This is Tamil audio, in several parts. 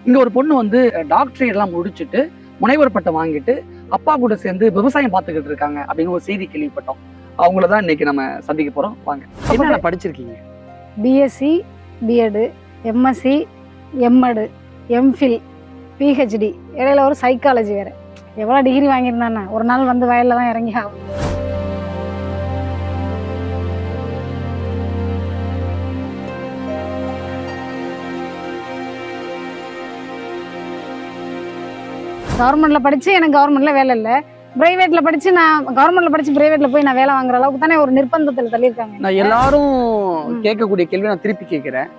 இங்க ஒரு பொண்ணு வந்து டாக்டர் எல்லாம் முடிச்சுட்டு முனைவர் பட்டம் வாங்கிட்டு அப்பா கூட சேர்ந்து விவசாயம் பார்த்துக்கிட்டு இருக்காங்க அப்படின்னு ஒரு செய்தி கேள்விப்பட்டோம். அவங்களதான் இன்னைக்கு நம்ம சந்திக்க போறோம். வாங்க. என்ன படிச்சிருக்கீங்க? BSc, BEd, MSc, MEd, MPhil, PhD, இடையில ஒரு சைக்காலஜி வேற. எவ்வளோ டிகிரி வாங்கியிருந்தானே ஒரு நாள் வந்து வயலில் தான் இறங்கி ஆகும். கவர்மெண்ட்ல படிச்சு எனக்கு கவர்மெண்ட்ல வேலை இல்லை, பிரைவேட்ல படிச்சு நான் கவர்மெண்ட்ல படிச்சு பிரைவேட்ல போய் நான் வேலை வாங்குற அளவுக்கு தானே ஒரு நிர்பந்தத்தில் தள்ளியிருக்காங்க. நான் எல்லாரும் கேட்கக்கூடிய கேள்வி நான் திருப்பி கேட்கிறேன்.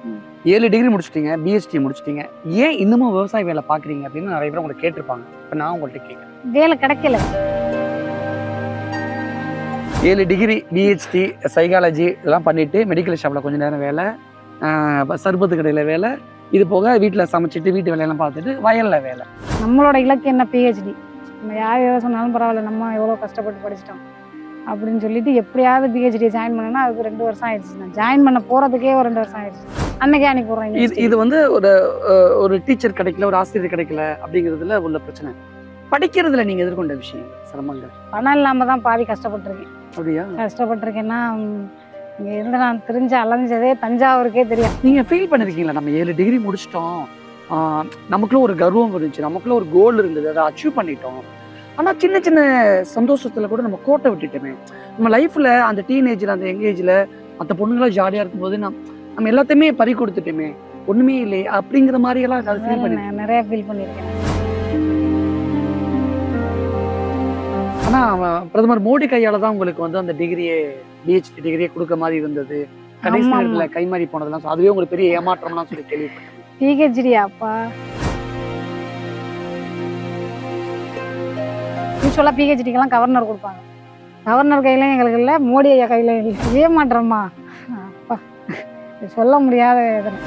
7 டிகிரி முடிச்சிட்டீங்க, பிஹெச்டி முடிச்சிட்டீங்க, ஏன் இன்னமும் விவசாய வேலை பாக்குறீங்க அப்படின்னு நிறைய பேர் உங்களை கேட்டிருப்பாங்க. இப்ப நான் உங்கள்கிட்ட கேட்கிறேன், வேலை கிடைக்கல. 7 டிகிரி பிஹெச்டி சைக்காலஜி இதெல்லாம் பண்ணிட்டு மெடிக்கல் ஷாப்ல கொஞ்ச நேரம் வேலை, சர்பத்து கடையில வேலை, இது போக வீட்டில் சமைச்சிட்டு வீட்டு வேலையெல்லாம் பார்த்துட்டு வயலில் வேலை. நம்மளோட இலக்கு என்ன? பிஹெச்டி. நம்ம யார் எதாவது சொன்னாலும் பரவாயில்ல, நம்ம எவ்வளோ கஷ்டப்பட்டு படிச்சிட்டோம் அப்படின்னு சொல்லிட்டு எப்படியாவது பிஹெச்டி ஜாயின் பண்ணனா அதுக்கு 2 வருஷம் ஆயிடுச்சு. நான் ஜாயின் பண்ண போகிறதுக்கே ஒரு 2 வருஷம் ஆயிடுச்சு. அன்னைக்கே அனுப்பி போடுறேன். இது வந்து ஒரு டீச்சர் கிடைக்கல, ஒரு ஆசிரியர் கிடைக்கல அப்படிங்கிறதுல உள்ள பிரச்சனை. படிக்கிறதுல நீங்கள் எதிர்கொண்ட விஷயம் சிரமங்கள்? பணம் இல்லாமல் தான் பாதி கஷ்டப்பட்டிருக்கேன். அப்படியா? கஷ்டப்பட்டிருக்கேன்னா இங்கே இருந்து நான் தெரிஞ்சு அலைஞ்சதே தஞ்சாவூருக்கே தெரியும். நீங்கள் ஃபீல் பண்ணிருக்கீங்களா, நம்ம 7 டிகிரி முடிச்சிட்டோம், நமக்குள்ள ஒரு கர்வம் இருந்துச்சு, நமக்குள்ள ஒரு கோல் இருந்தது, அதை அச்சீவ் பண்ணிட்டோம், ஆனால் சின்ன சின்ன சந்தோஷத்தில் கூட நம்ம கோட்டை விட்டுட்டோமே, நம்ம லைஃப்பில் அந்த டீனேஜில் அந்த யங்கேஜில் மற்ற பொண்ணுங்களாம் ஜாலியாக இருக்கும்போது நம்ம எல்லாத்தையுமே பறி கொடுத்துட்டோமே, ஒன்றுமே இல்லை அப்படிங்கிற மாதிரியெல்லாம் ஃபீல் பண்ணி நிறைய ஃபீல் பண்ணியிருக்கேன். ஆனால் பிரதமர் மோடி கையால் தான் உங்களுக்கு வந்து அந்த டிகிரியே பிஹெச்டி டிகிரியே கொடுக்க மாதிரி இருந்தது. கடைசி நேரத்தில் கைமாறி போனதெல்லாம் அதுவே உங்களுக்கு பெரிய ஏமாற்றம்லாம் சொல்லி கேள்விப்பட்டேன். பிஹெச்டியாப்பா யூஸ்வலாக பிஹெச்டிக்கெல்லாம் கவர்னர் கொடுப்பாங்க. கவர்னர் கையில எங்களுக்கு இல்லை, மோடி ஐயா கையில இல்லை. ஏமாற்றமா அப்பா, சொல்ல முடியாத எதனை.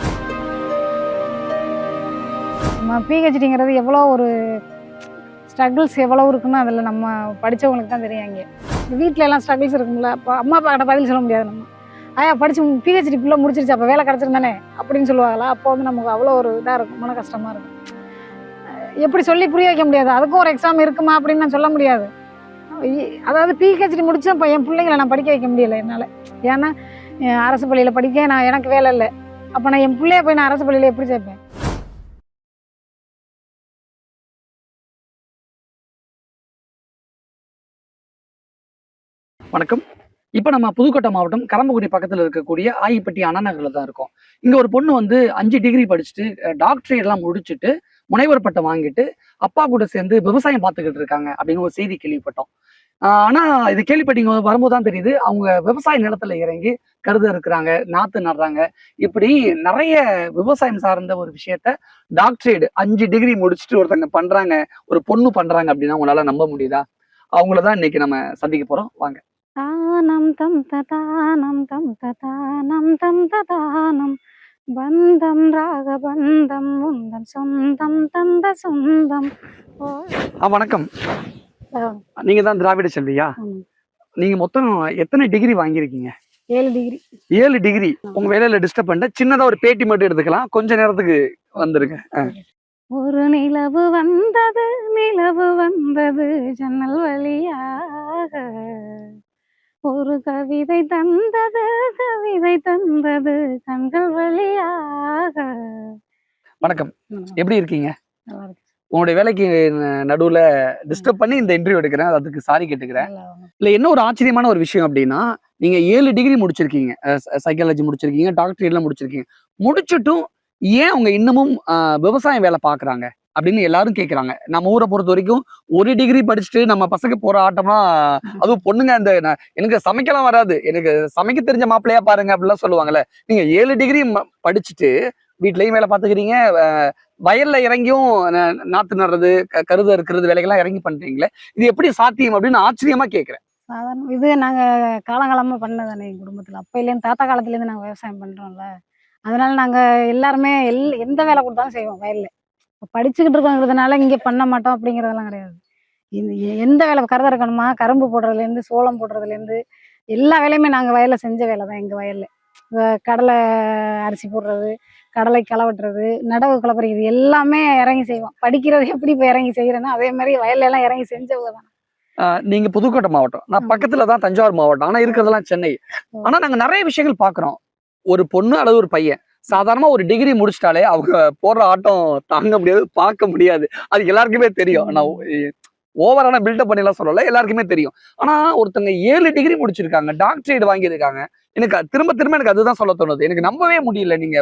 நம்ம பிஹெச்டிங்கிறது எவ்வளோ ஒரு ஸ்ட்ரகிள்ஸ் எவ்வளோ இருக்குன்னு அதில் நம்ம படித்தவங்களுக்கு தான் தெரியும். இங்கே வீட்டில எல்லாம் ஸ்ட்ரகிள்ஸ் இருக்கும்ல, அப்போ அம்மா அப்பா கிட்ட பதில் சொல்ல முடியாது. நம்ம ஐயா படித்து பிஹெச்டி ஃபுல்லாக முடிச்சிருச்சு, அப்போ வேலை கிடச்சிருந்தானே அப்படின்னு சொல்லுவாங்களா. அப்போ வந்து நமக்கு அவ்வளோ ஒரு இதாக இருக்கும், மன கஷ்டமாக இருக்கும். எப்படி சொல்லி புரிய வைக்க முடியாது. அதுக்கும் ஒரு எக்ஸாம் இருக்குமா அப்படின்னு நான் சொல்ல முடியாது. அதாவது பிஹெச்டி முடிச்சு இப்போ என் பிள்ளைங்களை நான் படிக்க வைக்க முடியலை என்னால். ஏன்னா அரசு பள்ளியில் படிக்க எனக்கு வேலை இல்லை. அப்போ நான் என் பிள்ளைய போய் நான் அரசு பள்ளியில் எப்படி சேர்ப்பேன்? வணக்கம். இப்போ நம்ம புதுக்கோட்டை மாவட்டம் கரம்பக்குடி பக்கத்தில் இருக்கக்கூடிய ஆயிப்பட்டி அண்ணா நகரில் தான் இருக்கோம். இங்கே ஒரு பொண்ணு வந்து 5 டிகிரி படிச்சுட்டு டாக்டர் எல்லாம் முடிச்சுட்டு முனைவர் பட்டம் வாங்கிட்டு அப்பா கூட சேர்ந்து விவசாயம் பார்த்துக்கிட்டு இருக்காங்க அப்படின்னு ஒரு செய்தி கேள்விப்பட்டோம். ஆனால் இது கேள்விப்பட்டீங்க வரும்போது தான் தெரியுது, அவங்க விவசாய நிலத்துல இறங்கி கருது இருக்கிறாங்க, நாற்று நடுறாங்க, இப்படி நிறைய விவசாயம் சார்ந்த ஒரு விஷயத்த டாக்டரேட் 5 டிகிரி முடிச்சுட்டு ஒருத்தங்க பண்றாங்க, ஒரு பொண்ணு பண்றாங்க அப்படின்னா உங்களால நம்ப முடியுதா? அவங்களதான் இன்னைக்கு நம்ம சந்திக்க போறோம். வாங்க. தானம் தம் ததானம் தம் ததானம் தம் ததானம் பந்தம் ராக பந்தம் உந்தன் சொந்தம் தந்த சொந்தம். வணக்கம். நீங்க தான் திராவிட செல்வியா? நீங்க மொத்தம் எத்தனை டிகிரி வாங்கியிருக்கீங்க? 7 டிகிரி. 7 டிகிரி. உங்க வேலையில டிஸ்டர்ப் பண்ணிட்டு சின்னதா ஒரு பேட்டி மட்டும் எடுத்துக்கலாம், கொஞ்ச நேரத்துக்கு வந்துருங்க. ஒரு நிலவு வந்தது, நிலவு வந்தது ஜன்னல் வழியாக, ஒரு கவிதை தந்தது, கவிதை தந்தது கண்கள் வழியாக. வணக்கம், எப்படி இருக்கீங்க? நல்லா இருக்கு. உங்களுடைய வேலைக்கு நடுவுல டிஸ்டர்ப் பண்ணி இந்த இன்டர்வியூ எடுக்கிறேன், அதுக்கு சாரி கேட்டுக்கிறேன். இல்ல, என்ன ஒரு ஆச்சரியமான ஒரு விஷயம் அப்படின்னா, நீங்க 7 டிகிரி முடிச்சிருக்கீங்க, சைக்காலஜி முடிச்சிருக்கீங்க, டாக்டரேட்லாம் முடிச்சிருக்கீங்க, முடிச்சுட்டும் ஏன் அவங்க இன்னமும் விவசாயம் வேலை பாக்குறாங்க அப்படின்னு எல்லாரும் கேட்கறாங்க. நம்ம ஊரை பொறுத்த வரைக்கும் 1 டிகிரி படிச்சுட்டு நம்ம பசங்க போற ஆட்டம்னா, அதுவும் பொண்ணுங்க அந்த எனக்கு சமைக்கலாம் வராது, எனக்கு சமைக்க தெரிஞ்ச மாப்பிள்ளையா பாருங்க அப்படிலாம் சொல்லுவாங்கல்ல. நீங்க 7 டிகிரி படிச்சுட்டு வீட்லயும் வேலை பார்த்துக்கிறீங்க, வயல்ல இறங்கியும் நாத்து நடுறது, கருது இருக்கிறது வேலைகள்லாம் இறங்கி பண்றீங்களே, இது எப்படி சாத்தியம் அப்படின்னு ஆச்சரியமா கேட்கிறேன். சாதாரண இது நாங்க காலங்காலமா பண்ணதானே எங்க குடும்பத்துல. அப்பையிலேருந்து தாத்தா காலத்துல இருந்து நாங்க விவசாயம் பண்றோம்ல, அதனால நாங்க எல்லாருமே எந்த வேலை கொடுத்தாலும் செய்வோம் வயல்ல. படிச்சுக்கிட்டு இருக்கோங்கிறதுனால இங்க பண்ண மாட்டோம் அப்படிங்கிறதெல்லாம் கிடையாது. எந்த வேலை கருத இருக்கணுமா, கரும்பு போடுறதுலேருந்து சோளம் போடுறதுலேருந்து எல்லா வேலையுமே நாங்கள் வயலில் செஞ்ச வேலை தான். எங்கள் வயலில் கடலை அரிசி போடுறது, கடலை களை வெட்டுறது, நடவு களை பறிக்கிறது எல்லாமே இறங்கி செய்வோம். படிக்கிறது எப்படி இப்போ இறங்கி செய்கிறேன்னா அதே மாதிரி வயல்ல எல்லாம் இறங்கி செஞ்சவங்க தான். நீங்க புதுக்கோட்டை மாவட்டம், நான் பக்கத்துல தான் தஞ்சாவூர் மாவட்டம். ஆனா இருக்கிறதெல்லாம் சென்னை. ஆனா நாங்க நிறைய விஷயங்கள் பாக்குறோம். ஒரு பொண்ணு அல்லது ஒரு பையன் சாதாரணமா ஒரு டிகிரி முடிச்சிட்டாலே அவங்க போடுற ஆட்டம் தாங்க முடியாது, பார்க்க முடியாது. அது எல்லாருக்குமே தெரியும். நான் ஓவரான பில்டப் பண்ணிலாம் சொல்லல, எல்லாருக்குமே தெரியும். ஆனா ஒருத்தங்க 7 டிகிரி முடிச்சிருக்காங்க, டாக்டரேட் வாங்கியிருக்காங்க. எனக்கு திரும்ப திரும்ப எனக்கு அதுதான் சொல்ல தோணுது. எனக்கு நம்பவே முடியல. நீங்க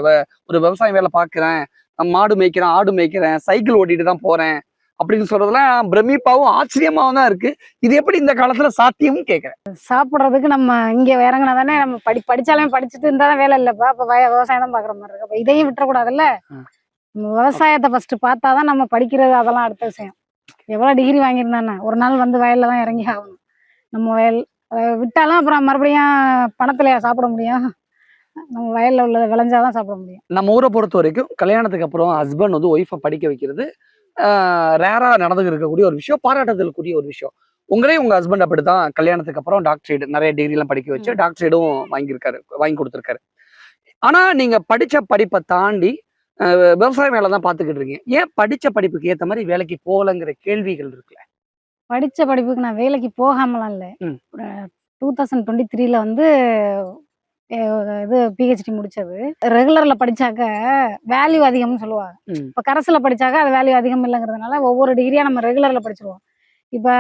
ஒரு விவசாய வேலை பார்க்கிறேன், மாடு மேய்க்கிறேன், ஆடு மேய்க்கிறேன், சைக்கிள் ஓட்டிட்டு தான் போறேன் அப்படின்னு சொல்றதெல்லாம் பிரமிப்பாவும் ஆச்சரியமாவும் தான் இருக்கு. இது எப்படி இந்த காலத்துல சாத்தியம்னு கேட்கிறேன். சாப்பிட்றதுக்கு நம்ம இங்கே இறங்கினா தானே நம்ம படிச்சாலுமே படிச்சுட்டு இருந்தால் தான் வேலை இல்லைப்பா. அப்போ விவசாயம் தான் பார்க்குற மாதிரி இருக்கு. அப்போ இதையும் விட்டுறக்கூடாதுல்ல. நம்ம விவசாயத்தை ஃபர்ஸ்ட் பார்த்தா தான் நம்ம படிக்கிறது அதெல்லாம் அடுத்த விஷயம். எவ்வளோ டிகிரி வாங்கியிருந்தானே ஒரு நாள் வந்து வயலில் தான் இறங்கி ஆகணும். நம்ம வயல் விட்டாலும் அப்புறம் மறுபடியும் பணத்துல சாப்பிட முடியும். நம்ம வயல்ல உள்ளதை விளைஞ்சாதான் சாப்பிட முடியும். நம்ம ஊரை பொறுத்த வரைக்கும் கல்யாணத்துக்கு அப்புறம் ஹஸ்பண்ட் வந்து ஒய்ஃபை படிக்க வைக்கிறது ரேரா நடந்து இருக்கக்கூடிய ஒரு விஷயம், பாராட்டுதலுக்குரிய ஒரு விஷயம். உங்க ஹஸ்பண்ட் அப்படிதான் கல்யாணத்துக்கு அப்புறம் டாக்டரேட் நிறைய டிகிரி எல்லாம் படிக்க வச்சு டாக்டரேடும் வாங்கி கொடுத்துருக்காரு. ஆனா நீங்க படிச்ச படிப்பை தாண்டி விவசாய வேலை தான் பார்த்துக்கிட்டு இருக்கீங்க. ஏன் படிச்ச படிப்புக்கு ஏத்த மாதிரி வேலைக்கு போகலங்கிற கேள்விகள் இருக்குல்ல? படிச்ச படிப்புக்கு நான் வேலைக்கு போகாமலாம் இல்லை. 2023ல வந்து இது பிஹெச்டி முடிச்சது. ரெகுலர்ல படிச்சாக்க வேல்யூ அதிகம்னு சொல்லுவாங்க. இப்போ கரஸ்ல படிச்சாக்க அது வேல்யூ அதிகம் இல்லைங்கிறதுனால ஒவ்வொரு டிகிரியா நம்ம ரெகுலர்ல படிச்சிருவோம். இப்போ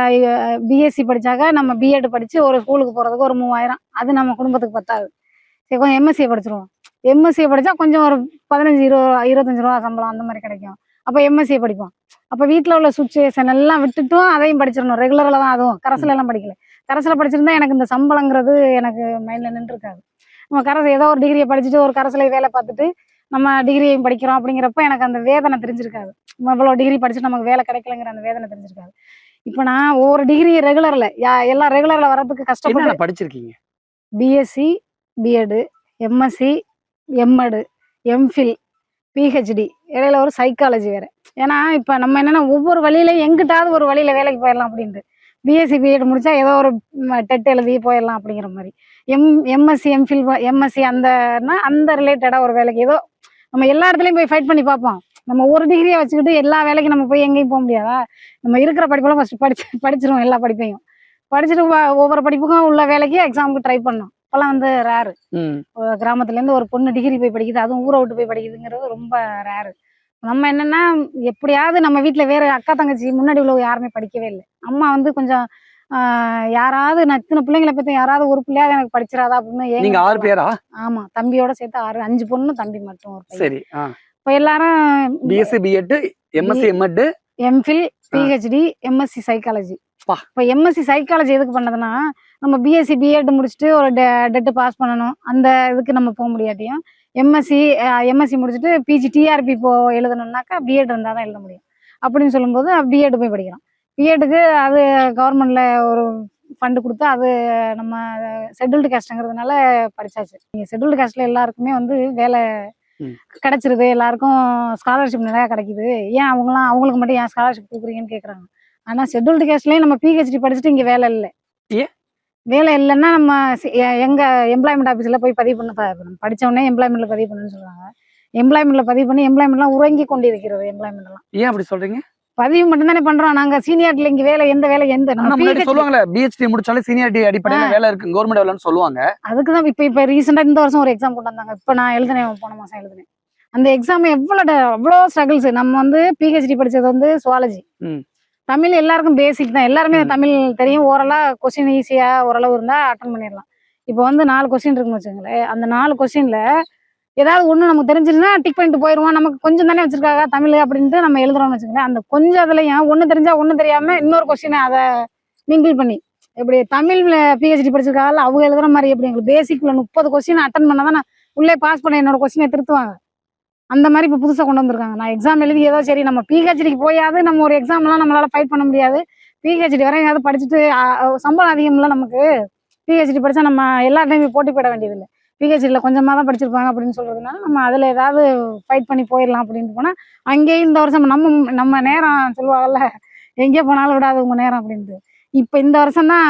பிஎஸ்சி படிச்சாக்க நம்ம பிஎட் படிச்சு ஒரு ஸ்கூலுக்கு போறதுக்கு ஒரு 3000, அது நம்ம குடும்பத்துக்கு பத்தாது. சரி, கொஞ்சம் எம்எஸ்சியை படிச்சிருவோம். எம்எஸ்சியை படிச்சா கொஞ்சம் ஒரு 15, 20, 25 ரூபா சம்பளம் அந்த மாதிரி கிடைக்கும். அப்போ எம்எஸ்சியை படிப்போம். அப்போ வீட்டில் உள்ள சுச்சுவேஷன் எல்லாம் விட்டுட்டும் அதையும் படிச்சிடணும். ரெகுலரில் தான், அதுவும் கரஸ்ல எல்லாம் படிக்கல. கரஸ்ல படிச்சிருந்தா எனக்கு இந்த சம்பளங்கிறது எனக்கு மைண்ட்ல நின்றுருக்காது. நம்ம கரஸ் ஏதோ ஒரு டிகிரியை படிச்சுட்டு ஒரு கரஸ்ல வேலை பார்த்துட்டு நம்ம டிகிரியையும் படிக்கிறோம் அப்படிங்கிறப்ப எனக்கு அந்த வேதனை தெரிஞ்சிருக்காது. இவ்வளோ டிகிரி படிச்சுட்டு நமக்கு வேலை கிடைக்கலங்கிற அந்த வேதனை தெரிஞ்சிருக்காது. இப்போ நான் ஒவ்வொரு டிகிரி ரெகுலர்ல எல்லாம் ரெகுலர்ல வர்றதுக்கு கஷ்டப்பட்டு படிச்சிருக்கீங்க. BSc, BEd, MSc, MEd, MPhil, PhD, இடையில ஒரு சைக்காலஜி வேற. ஏன்னா இப்போ நம்ம என்னன்னா ஒவ்வொரு வழியிலையும் எங்கிட்டாவது ஒரு வழியில வேலைக்கு போயிடலாம் அப்படின்ட்டு. பிஎஸ்சி, பிஎட் முடிச்சா ஏதோ ஒரு டெட் எழுதி போயிடலாம் அப்படிங்கிற மாதிரி. எம்எஸ்சி, எம்ஃபில், எம்எஸ்சி அந்த ரிலேட்டடாக ஒரு வேலைக்கு ஏதோ நம்ம எல்லா இடத்துலையும் போய் ஃபைட் பண்ணி பார்ப்போம். நம்ம ஒரு டிகிரியை வச்சுக்கிட்டு எல்லா வேலைக்கும் நம்ம போய் எங்கேயும் போக முடியாதா? நம்ம இருக்கிற படிப்பெல்லாம் ஃபர்ஸ்ட் படிச்சிருவோம். எல்லா படிப்பையும் படிச்சுட்டு ஒவ்வொரு படிப்புக்கும் உள்ள வேலைக்கு எக்ஸாமுக்கு ட்ரை பண்ணோம். இப்போல்லாம் வந்து ரேரு. கிராமத்துலேருந்து ஒரு பொண்ணு டிகிரி போய் படிக்குது, அதுவும் ஊரை விட்டு போய் படிக்குதுங்கிறது ரொம்ப ரேரு. நம்ம என்னன்னா எப்படியாவது நம்ம வீட்டில் வேற அக்கா தங்கச்சி முன்னாடி உள்ளவங்க யாருமே படிக்கவே இல்லை. அம்மா வந்து கொஞ்சம் யாராவது நான் இத்தனை பிள்ளைங்களை பத்தி யாராவது ஒரு பிள்ளையாவது எனக்கு படிச்சிடாதா அப்படின்னு. நீங்க 6 பேரா? ஆமா, தம்பியோட சேர்த்து 6, 5 பொண்ணு, தம்பி மட்டும் ஒரு பையன். சரி. இப்போ எல்லாரும் BSc, BEd, MSc, MEd, MPhil, PhD, MSc psychology. இப்போ எம்எஸ்சி சைக்காலஜி எதுக்கு பண்ணதுன்னா நம்ம பிஎஸ்சி, பிஎட் முடிச்சுட்டு ஒரு டெட்டு பாஸ் பண்ணணும். அந்த இதுக்கு நம்ம போக முடியாட்டியும் எம்எஸ்சி முடிச்சுட்டு பிஜி டிஆர்பி எழுதணும்னாக்கா பிஎட் இருந்தால் தான் எழுத முடியும். அப்படின்னு சொல்லும்போது பிஎட் போய் படிக்கிறோம். பிஎட்டுக்கு அது கவர்மெண்ட்ல ஒரு ஃபண்டு கொடுத்து அது நம்ம ஷெட்யூல்டு காஸ்ட்டுங்கிறதுனால படிச்சாச்சு. நீங்கள் ஷெட்யூல்டு காஸ்ட்ல எல்லாருக்குமே வந்து வேலை கிடைச்சிருது, எல்லாருக்கும் ஸ்காலர்ஷிப் நிறையா கிடைக்குது. ஏன் அவங்களுக்கு மட்டும் ஏன் ஸ்காலர்ஷிப் கொடுக்குறீங்கன்னு கேட்குறாங்க. ஆனால் ஷெட்யூல்டு காஸ்ட்லேயே நம்ம பிஹெச்டி படிச்சுட்டு இங்கே வேலை இல்லை. வேலை இல்லைன்னா நம்ம எங்க எம்ப்ளாய்மெண்ட் ஆஃபீஸில் போய் பதிவு பண்ண படித்தவொடனே எம்ப்ளாய்மெண்ட்ல பதிவு பண்ணுன்னு சொல்கிறாங்க. எம்ப்ளாய்மெண்ட்ல பதிவு பண்ணி எம்ப்ளாய்மெண்ட்லாம் உறங்கி கொண்டு இருக்கிறது. எம்ப்ளாய்மெண்ட்லாம் ஏன் அப்படி சொல்றீங்க? பதிவு மட்டும் தானே பண்றோம். நாங்க சீனியாரிட்டில இங்க வேலை எந்த வேலை சொல்லுவாங்களே, பிஹெச்டி முடிச்சாலே சீனியாரிட்டி அடிப்படையில வேலை இருக்கு, கவர்மெண்ட் வேலைன்னு சொல்லுவாங்க. அதுக்குதான் இப்ப ரீசெண்டா இந்த வருஷம் ஒரு எக்ஸாம் கொண்டு வந்தாங்க. இப்ப நான் எழுதினேன், போன மாசம் எழுதினேன். அந்த எக்ஸாம் எவ்வளோ ஸ்ட்ரகிள்ஸ். நம்ம வந்து பிஹெச்டி படிச்சது வந்து சுவாலஜி. தமிழ் எல்லாருக்கும் பேசிக் தான், எல்லாருமே தமிழ் தெரியும். ஓரளா கொஸ்டின் ஈஸியா ஓரளவு இருந்தா அட்டன் பண்ணிடலாம். இப்போ வந்து 4 கொஸ்டின் இருக்குன்னு வச்சுங்களேன். அந்த 4 கொஸ்டின்ல ஏதாவது ஒண்ணு நமக்கு தெரிஞ்சிருந்தா டிக் பண்ணிட்டு போயிடுவோம். நமக்கு கொஞ்சம் தானே வச்சிருக்காங்க தமிழ் அப்படின்ட்டு நம்ம எழுதுறோம்னு வச்சுக்கோங்களேன். அந்த கொஞ்சம் அதுலயும் ஒண்ணு தெரிஞ்சா ஒண்ணு தெரியாம இன்னொரு கொஸ்டினை அதை மிங்கிள் பண்ணி எப்படி தமிழ்ல பிஹெச்டி படிச்சிருக்காங்க அவங்க எழுதுற மாதிரி எப்படி எங்களுக்கு பேசிக்ல 30 கொஸ்டின் அட்டன் பண்ணாதான் நான் உள்ளே பாஸ் பண்ண என்னோட கொஸ்டினை திருத்துவாங்க. அந்த மாதிரி இப்போ புதுசாக கொண்டு வந்திருக்காங்க. நான் எக்ஸாம் எழுதி ஏதோ சரி நம்ம பிஹெச்டிக்கு போயாது நம்ம ஒரு எக்ஸாம்லாம் நம்மளால ஃபைட் பண்ண முடியாது. பிஹெச்டி வரை ஏதாவது படிச்சுட்டு சம்பளம் அதிகம்ல நமக்கு. பிஹெச்டி படிச்சா நம்ம எல்லா டைமும் போட்டி போட வேண்டியதில்லை. பிஹெச்டியில் கொஞ்சமாக தான் படிச்சிருப்பாங்க அப்படின்னு சொல்றதுனால நம்ம அதில் ஏதாவது ஃபைட் பண்ணி போயிடலாம் அப்படின்ட்டு போனால் அங்கேயும் இந்த வருஷம் நம்ம நேரம் சொல்லுவாங்கல்ல, எங்கே போனாலும் விடாது உங்கள் நேரம் அப்படின்ட்டு. இப்போ இந்த வருஷம் தான்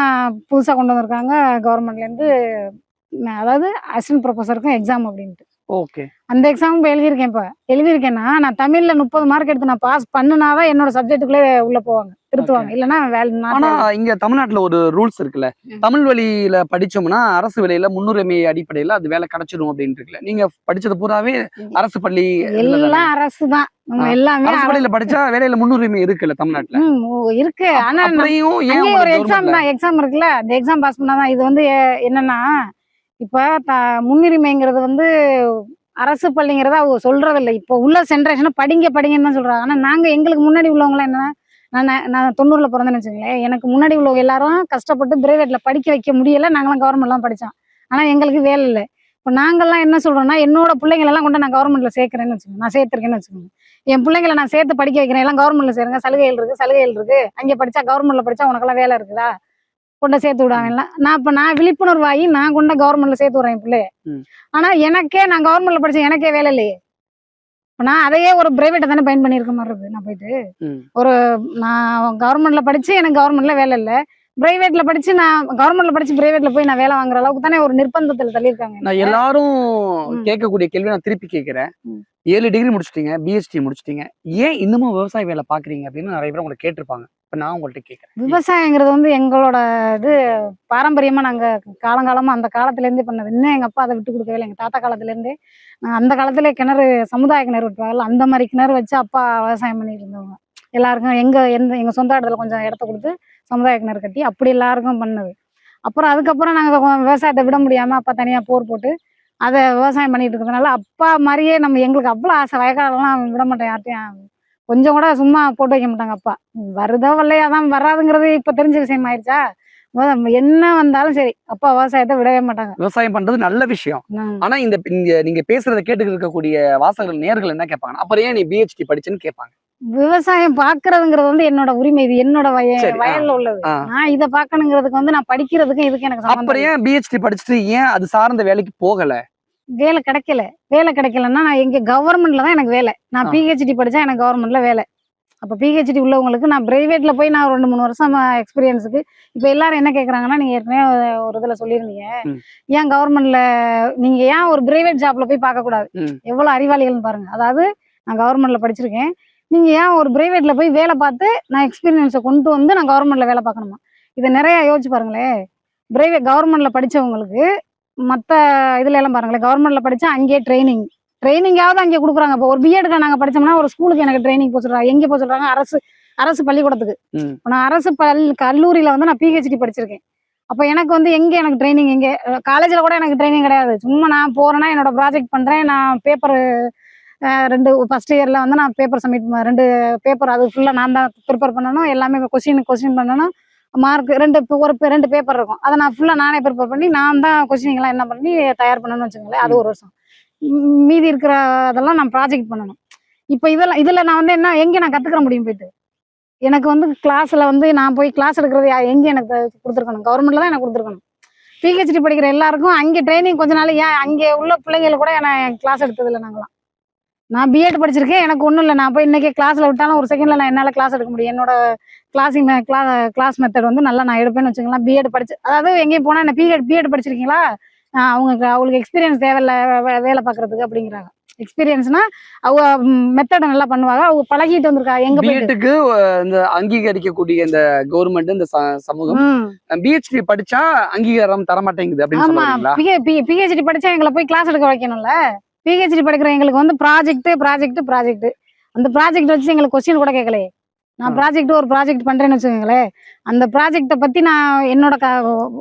புதுசாக கொண்டு வந்திருக்காங்க கவர்மெண்ட்லேருந்து, அதாவது அசிஸ்டன்ட் ப்ரொஃபஸருக்கும் எக்ஸாம் அப்படின்ட்டு. ஓகே. அந்த எக்ஸாம் இப்போ எழுதியிருக்கேன். இப்போ எழுதியிருக்கேன்னா நான் தமிழ்ல 30 மார்க் எடுத்து நான் பாஸ் பண்ணுனாதான் என்னோட சப்ஜெக்ட்டுக்குள்ளே உள்ள போவாங்க, திருத்துவாங்க. இல்லைன்னா ஆனா இங்க தமிழ்நாட்டுல ஒரு ரூல்ஸ் இருக்குல்ல, தமிழ் வழியில படிச்சோம்னா அரசு வேலையில முன்னுரிமை அடிப்படையில அது வேலை கிடைச்சிடும் அப்படின்னு இருக்குல்ல. நீங்க படிச்சது பூராவே அரசு பள்ளி எல்லாம் அரசு தான். நம்ம எல்லாமே அரசு பள்ளியில படிச்சா வேலையில முன்னுரிமை இருக்குல்ல தமிழ்நாட்டுல. இருக்கு. ஆனா அப்படியும் ஏன் அங்கேயும் ஒரு கவர்மெண்ட்ல எக்ஸாம் இருக்குல்ல, அந்த எக்ஸாம் பாஸ் பண்ணாதான். இது வந்து என்னன்னா இப்ப முன்னுரிமைங்கிறது வந்து அரசு பள்ளிங்கிறத அவங்க சொல்றது இல்லை. இப்போ உள்ள ஜென்ரேஷனை படிங்கன்னு தான் சொல்றாங்க. ஆனா நாங்க எங்களுக்கு முன்னாடி உள்ளவங்களாம் என்னன்னா, நான் 90ல பிறந்தேன்னு வச்சுங்களேன். எனக்கு முன்னாடி உள்ளவங்க எல்லாரும் கஷ்டப்பட்டு பிரைவேட்ல படிக்க வைக்க முடியல. நாங்களாம் கவர்மெண்ட்லாம் படிச்சோம். ஆனா எங்களுக்கு வேலை இல்லை. இப்போ நாங்கள்லாம் என்ன சொல்றோம்னா, என்னோட பிள்ளைங்களெல்லாம் கொண்டு நான் கவர்மெண்ட்ல சேர்க்கிறேன்னு வச்சுக்கோங்க, நான் சேர்த்திருக்கேன்னு வச்சுக்கோங்க. என் பிள்ளைங்களை நான் சேர்த்து படிக்க வைக்கிறேன், எல்லாம் கவர்மெண்ட்ல சேருங்க, சலுகைகள் இருக்கு. அங்கே படிச்சா கவர்மெண்ட்ல படிச்சா உனக்கெல்லாம் வேலை இருக்குதா, கொண்டு சேர்த்து விடாங்கல்ல. நான் விழிப்புணர்வாகி நான் கொண்டு கவர்மெண்ட்ல சேர்த்து விடுறேன் என் பிள்ளைய. ஆனா நான் கவர்மெண்ட்ல படிச்சேன், எனக்கே வேலை இல்லையே. நான் அதையே ஒரு பிரைவேட்டை தானே பயன் பண்ணியிருக்க மாதிரி இருக்கு. நான் போயிட்டு நான் கவர்மெண்ட்ல படிச்சு எனக்கு கவர்மெண்ட்ல வேலை இல்லை, பிரைவேட்ல படிச்சு நான் கவர்மெண்ட்ல படிச்சு பிரைவேட்ல போய் நான் வேலை வாங்குற அளவுக்கு தானே ஒரு நிர்பந்தத்தில் தள்ளியிருக்காங்க. நான் எல்லாரும் கேட்கக்கூடிய கேள்வி நான் திருப்பி கேட்கிறேன். 7 டிகிரி முடிச்சிட்டீங்க, பிஹெச்டி முடிச்சிட்டீங்க, ஏன் இன்னமும் விவசாய வேலை பாக்குறீங்க அப்படின்னு நிறைய பேர் உங்களை கேட்டிருப்பாங்க. இப்ப நான் உங்கள்ட்ட கேட்கிறேன். விவசாயங்கிறது வந்து எங்களோட இது பாரம்பரியமா நாங்க காலங்காலமா அந்த காலத்துல இருந்தே பண்ணது. இன்னும் எங்க அப்பா அதை விட்டு கொடுக்கவே இல்லை. எங்க தாத்தா காலத்துல இருந்தே அந்த காலத்துல கிணறு, சமுதாய கிணறு வெட்டுவாங்கல்ல, அந்த மாதிரி கிணறு வச்சு அப்பா விவசாயம் பண்ணிட்டு இருந்தவங்க. எல்லாருக்கும் எங்க சொந்த இடத்துல கொஞ்சம் இடத்த கொடுத்து சமுதாய கிணறு கட்டி அப்படி எல்லாருக்கும் பண்ணது. அதுக்கப்புறம் நாங்க விவசாயத்தை விட முடியாம அப்பா தனியா போர் போட்டு அதை விவசாயம் பண்ணிட்டு இருக்கிறதுனால அப்பா மாதிரியே எங்களுக்கு அவ்வளோ ஆசை. வயக்காலெல்லாம் விட மாட்டேன் யார்ட்டையும், கொஞ்சம் கூட சும்மா போட்டு வைக்க மாட்டாங்க அப்பா. வருதோ வரலையாதான், வராதுங்கிறது இப்ப தெரிஞ்ச விஷயம் ஆயிடுச்சா. என்ன வந்தாலும் சரி அப்பா விவசாயத்தை விடவே மாட்டாங்க. விவசாயம் பண்றது நல்ல விஷயம். ஆனா நீங்க பேசுறதை கேட்டு இருக்கக்கூடிய வாசகர்கள், நேர்கள் என்ன கேட்பாங்க, அப்புறம் ஏன் நீ பிஹெச்டி படிச்சுன்னு கேட்பாங்க. விவசாயம் பாக்குறதுங்கிறது வந்து என்னோட உரிமை, இது என்னோட வயல்ல உள்ளது. நான் இதை பாக்கணுங்கிறதுக்கு வந்து நான் படிக்கிறதுக்கும் இதுக்கு எனக்கு அப்புறம் ஏன் பிஹெச்டி படிச்சுட்டு ஏன் அது சார்ந்த வேலைக்கு போகல? வேலை கிடைக்கலன்னா நான் எங்க கவர்மெண்ட்ல தான் எனக்கு வேலை. நான் பிஹெச்டி படிச்சா எனக்கு கவர்மெண்ட்ல வேலை. அப்ப பிஹெச்டி உள்ளவங்களுக்கு நான் பிரைவேட்ல போய் நான் 2-3 வருஷம் எக்ஸ்பீரியன்ஸுக்கு இப்ப எல்லாரும் என்ன கேக்குறாங்கன்னா, நீங்க ஏற்கனவே ஒரு இதுல சொல்லியிருந்தீங்க, ஏன் கவர்மெண்ட்ல நீங்க ஏன் ஒரு பிரைவேட் ஜாப்ல போய் பார்க்க கூடாது, எவ்வளவு அறிவாளிகள்னு பாருங்க. அதாவது நான் கவர்மெண்ட்ல படிச்சிருக்கேன், நீங்க ஏன் ஒரு பிரைவேட்ல போய் வேலை பார்த்து நான் எக்ஸ்பீரியன்ஸை கொண்டு வந்து நான் கவர்மெண்ட்ல வேலை பார்க்கணுமா? இதை நிறைய யோசிச்சு பாருங்களேன். கவர்மெண்ட்ல படிச்சவங்களுக்கு மற்ற இதுல எல்லாம் பாருங்களேன், கவர்மெண்ட்ல படிச்சா அங்கேயே ட்ரைனிங்காவது அங்கே கொடுக்குறாங்க. இப்போ ஒரு பிஎட்க்கு நாங்கள் படிச்சோம்னா ஒரு ஸ்கூலுக்கு எனக்கு ட்ரைனிங் போக சொல்றாங்க. எங்கே போக சொல்றாங்க? அரசு பள்ளிக்கூடத்துக்கு. நான் அரசு கல்லூரியில வந்து நான் பிஹெச்டி படிச்சிருக்கேன். அப்போ எனக்கு வந்து எனக்கு ட்ரைனிங் காலேஜில் கூட எனக்கு ட்ரைனிங் கிடையாது. சும்மா நான் போறேன்னா என்னோட ப்ராஜெக்ட் பண்றேன், நான் பேப்பர் 2 ஃபர்ஸ்ட் இயர்ல வந்து நான் பேப்பர் சப்மிட் 2 பேப்பர் அது ஃபுல்லாக நான் தான் ப்ரிப்பேர் பண்ணணும். எல்லாமே கொஸ்டின் பண்ணணும். மார்க் 2 பேப்பர் இருக்கும். அதை நான் ஃபுல்லாக நானே ப்ரிப்பேர் பண்ணி நான் தான் கொஸ்டினிங்லாம் என்ன பண்ணி தயார் பண்ணணும்னு வச்சுக்கோங்களேன். அது ஒரு வருஷம். மீதி இருக்கிற அதெல்லாம் நான் ப்ராஜெக்ட் பண்ணணும். இப்போ இதில் நான் வந்து எங்கே நான் கற்றுக்கிற முடியும் போயிட்டு? எனக்கு வந்து கிளாஸில் வந்து நான் போய் கிளாஸ் எடுக்கிறது எங்கே எனக்கு கொடுத்துருக்கணும்? கவர்மெண்ட்டில் தான் எனக்கு கொடுத்துருக்கணும். பிஹெச்டி படிக்கிற எல்லாருக்கும் அங்கே ட்ரைனிங் கொஞ்ச நாள் ஏன் அங்கே உள்ள பிள்ளைங்களுக்கு கூட கிளாஸ் எடுத்ததில்லை. நான் பிஎட் படிச்சிருக்கேன், எனக்கு ஒன்றும் இல்லை. நான் போய் இன்றைக்கி கிளாஸில் விட்டாலும் ஒரு செகண்டில் நான் என்னால் கிளாஸ் எடுக்க முடியும். என்னோட கிளாஸ் மெத்தட் வந்து நல்லா நான் எடுப்பேன்னு வச்சுக்கலாம். பிஎட் படிச்சு, அதாவது எங்கேயும் போனால் என்ன பிஎட் படிச்சிருக்கீங்களா, அவங்களுக்கு எக்ஸ்பீரியன்ஸ் தேவையில்லை வேலை பார்க்கறதுக்கு அப்படிங்கிறாங்க. எக்ஸ்பீரியன்ஸ்னா அவங்க மெத்தடை நல்லா பண்ணுவாங்க, அவங்க பழகிட்டு வந்திருக்காங்க. எங்க பிஎட்டுக்கு இந்த அங்கீகரிக்கக்கூடிய இந்த கவர்மெண்ட், இந்த சமூகம் பிஹெச்டி படிச்சா அங்கீகாரம் தர மாட்டேங்குது அப்படின்னு சொல்றீங்களா? பிஹெச்டி படிச்சா எங்களை போய் கிளாஸ் எடுக்க வைக்கணும்ல. பிஹெச்டி படிக்கிற எங்களுக்கு வந்து ப்ராஜெக்ட் அந்த ப்ராஜெக்ட் வச்சு எங்களுக்கு கொஸ்டின் கூட கேட்கலையே. நான் ஒரு ப்ராஜெக்ட் பண்றேன்னு வச்சுக்கோங்களேன். அந்த ப்ராஜெக்டை பத்தி நான் என்னோட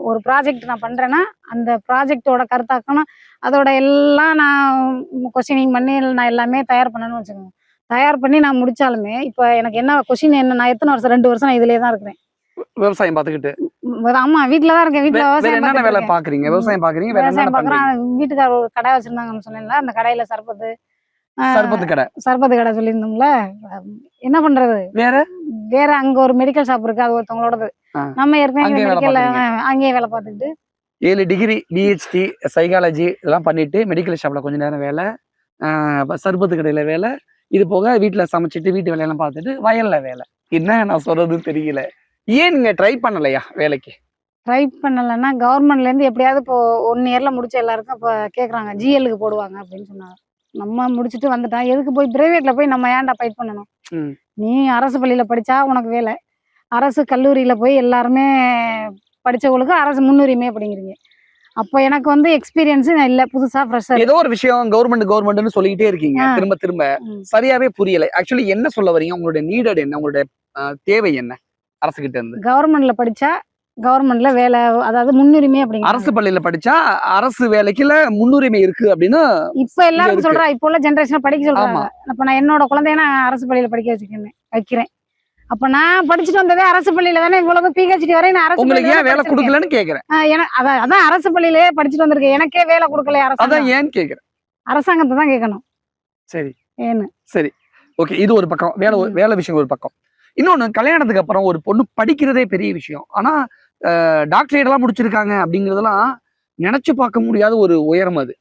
ஒரு ப்ராஜெக்ட் நான் பண்றேன்னா அந்த ப்ராஜெக்டோட கருத்தாக்கணும், அதோட எல்லாம் நான் கொஸ்டினிங் பண்ணி நான் எல்லாமே தயார் பண்ணணும்னு வச்சுக்கோங்க. தயார் பண்ணி நான் முடிச்சாலுமே இப்போ எனக்கு என்ன கொஸ்டின் நான் எத்தனை வருஷம் 2 வருஷம் நான் இதுலயே தான் இருக்கிறேன். விவசாயம் பார்த்துக்கிட்டு. ஆமா, வீட்டுல தான் இருக்கேன். வீட்டுல விவசாயம் வேலை பாக்குறீங்க? விவசாயம் பாக்குறேன். வீட்டுக்கார ஒரு கடை வச்சிருந்தாங்கன்னு சொன்னேன்ல, அந்த கடையில சர்பத்து கடை சொல்லியிருந்தோம்ல. என்ன பண்றது, வேற அங்க ஒரு மெடிக்கல் ஷாப் இருக்கு, அது ஒருத்தவங்களோடது. நம்ம ஏற்கனவே அங்கேயே வேலை பார்த்துக்கிட்டு 7 டிகிரி பிஹெச்டி சைக்காலஜி இதெல்லாம் பண்ணிட்டு மெடிக்கல் ஷாப்ல கொஞ்ச நேரம் வேலை, சர்பத்து கடையில வேலை, இது போக வீட்டுல சமைச்சிட்டு வீட்டு வேலையெல்லாம் பார்த்துட்டு வயல்ல வேலை. என்ன நான் சொல்றதுன்னு தெரியல. ஏன் நீங்க ட்ரை பண்ணலையா வேலைக்கு? ட்ரை பண்ணலைன்னா கவர்மெண்ட்லேருந்து எப்படியாவது இப்போ 1 இயரில் முடிச்ச எல்லாருக்கும் இப்போ கேட்குறாங்க ஜிஎல்லுக்கு போடுவாங்க அப்படின்னு சொன்னாங்க. நம்ம முடிச்சுட்டு வந்துட்டோம், எதுக்கு போய் பிரைவேட்டில் போய் நம்ம ஏன்டா ஃபைட் பண்ணணும்? ம். நீ அரசு பள்ளியில் படித்தா உனக்கு வேலை, அரசு கல்லூரியில் போய் எல்லாருமே படித்தவங்களுக்கு அரசு முன்னுரிமை அப்படிங்கிறீங்க. அப்போ எனக்கு வந்து எக்ஸ்பீரியன்ஸு இல்லை, புதுசாக ஃப்ரெஷ்ஷர். ஏதோ ஒரு விஷயம் கவர்மெண்ட்னு சொல்லிக்கிட்டே இருக்கீங்க திரும்ப திரும்ப. சரியாவே புரியல. ஆக்சுவலி என்ன சொல்ல வரீங்க? உங்களுடைய நீடட் என்ன? உங்களுடைய தேவை என்ன அரசு கிட்ட இருந்து? கவர்மெண்ட்ல படிச்சா கவர்மெண்ட்ல வேலை, அதாவது முன்னுரிமை அப்படிங்க. அரசு பள்ளியில படிச்சா அரசு வேலைக்குல முன்னுரிமை இருக்கு அப்படின்னு இப்ப எல்லாரும் சொல்றா, இப்ப உள்ள ஜெனரேஷன் படிக்க சொல்றாங்க. ஆமா. அப்ப நான் என்னோட குழந்தைய நான் அரசு பள்ளியில படிக்க வைக்கிறேன். அப்ப நான் படிச்சுட்டு வந்ததே அரசு பள்ளியில தானே, இவ்வளவு பிஹெச்டி வரை நான் அரசு உங்களுக்கு பள்ளியில ஏன் வேலை கொடுக்கலன்னு கேக்குறேன். அதான் அரசு பள்ளியிலேயே படிச்சுட்டு வந்திருக்கேன், எனக்கே வேலை கொடுக்கல அதான் அரசாங்கம். ஏன்னு கேக்குறேன். அரசாங்கத்தை தான் கேட்கணும். சரி ஏன்னு சரி ஓகே, இது ஒரு பக்கம். வேலை விஷயம் ஒரு பக்கம். இன்னொன்னு, கல்யாணத்துக்கு அப்புறம் ஒரு பொண்ணு படிக்கிறதே பெரிய விஷயம். ஆனா டாக்டரேட் எல்லாம் முடிச்சிருக்காங்க அப்படிங்கறதெல்லாம் நினைச்சு பார்க்க முடியாத ஒரு உயரம் அது.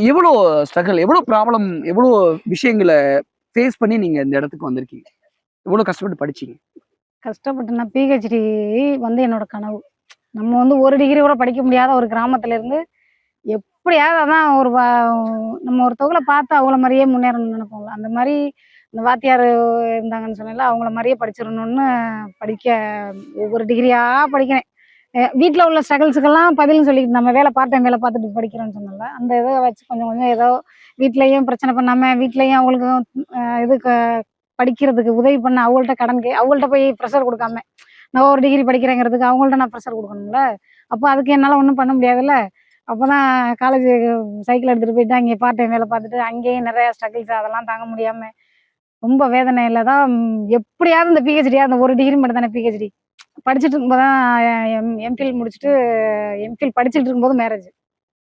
எவ்வளோ ஸ்ட்ரகிள், எவ்வளோ ப்ராப்ளம், எவ்வளோ விஷயங்களை ஃபேஸ் பண்ணி நீங்க இந்த இடத்துக்கு வந்திருக்கீங்க? எவ்வளோ கஷ்டப்பட்டு படிச்சீங்க? கஷ்டப்பட்டு நான் பிஹெச்டி வந்து என்னோட கனவு. நம்ம வந்து ஒரு டிகிரி கூட படிக்க முடியாத ஒரு கிராமத்துல இருந்து எப்படியாவது அதான் நம்ம ஒருத்தவங்களை பார்த்து அவங்கள மாதிரியே முன்னேறணும்னு நினைப்போம்ல, அந்த மாதிரி இந்த வாத்தியார் இருந்தாங்கன்னு சொன்னேன்ல, அவங்கள மாதிரியே படிச்சிடணும்னு படிக்க ஒவ்வொரு டிகிரியா படிக்கிறேன். வீட்டில் உள்ள ஸ்ட்ரகிள்ஸுக்கெல்லாம் பதில்னு சொல்லிட்டு நம்ம பார்ட் டைம் வேலை பார்த்துட்டு படிக்கிறோன்னு சொன்னோம்ல, அந்த இதை வச்சு கொஞ்சம் கொஞ்சம் ஏதோ வீட்லேயும் பிரச்சனை பண்ணாமல், வீட்லேயும் அவங்களுக்கும் இது படிக்கிறதுக்கு உதவி பண்ண, அவங்கள்ட்ட அவங்கள்ட்ட போய் ப்ரெஷர் கொடுக்காம, நான் ஒரு டிகிரி படிக்கிறேங்கிறதுக்கு அவங்கள்ட்ட நான் ப்ரெஷர் கொடுக்கணும்ல. அப்போ அதுக்கு என்னால் ஒன்றும் பண்ண முடியாதுல்ல. அப்போ தான் காலேஜ் சைக்கிள் எடுத்துகிட்டு போயிட்டு அங்கே பார்ட் டைம் வேலை பார்த்துட்டு அங்கேயும் நிறைய ஸ்ட்ரகிள்ஸ், அதெல்லாம் தாங்க முடியாமல் ரொம்ப வேதனையில் தான் எப்படியாவது இந்த பிஹெச்டியா, அந்த ஒரு டிகிரி மட்டும் தானே பிஹெச்டி படிச்சுட்டு இருக்கும்போது தான் எம்ஃபில் முடிச்சுட்டு, எம்ஃபில் படிச்சுட்டு இருக்கும்போது மேரேஜ்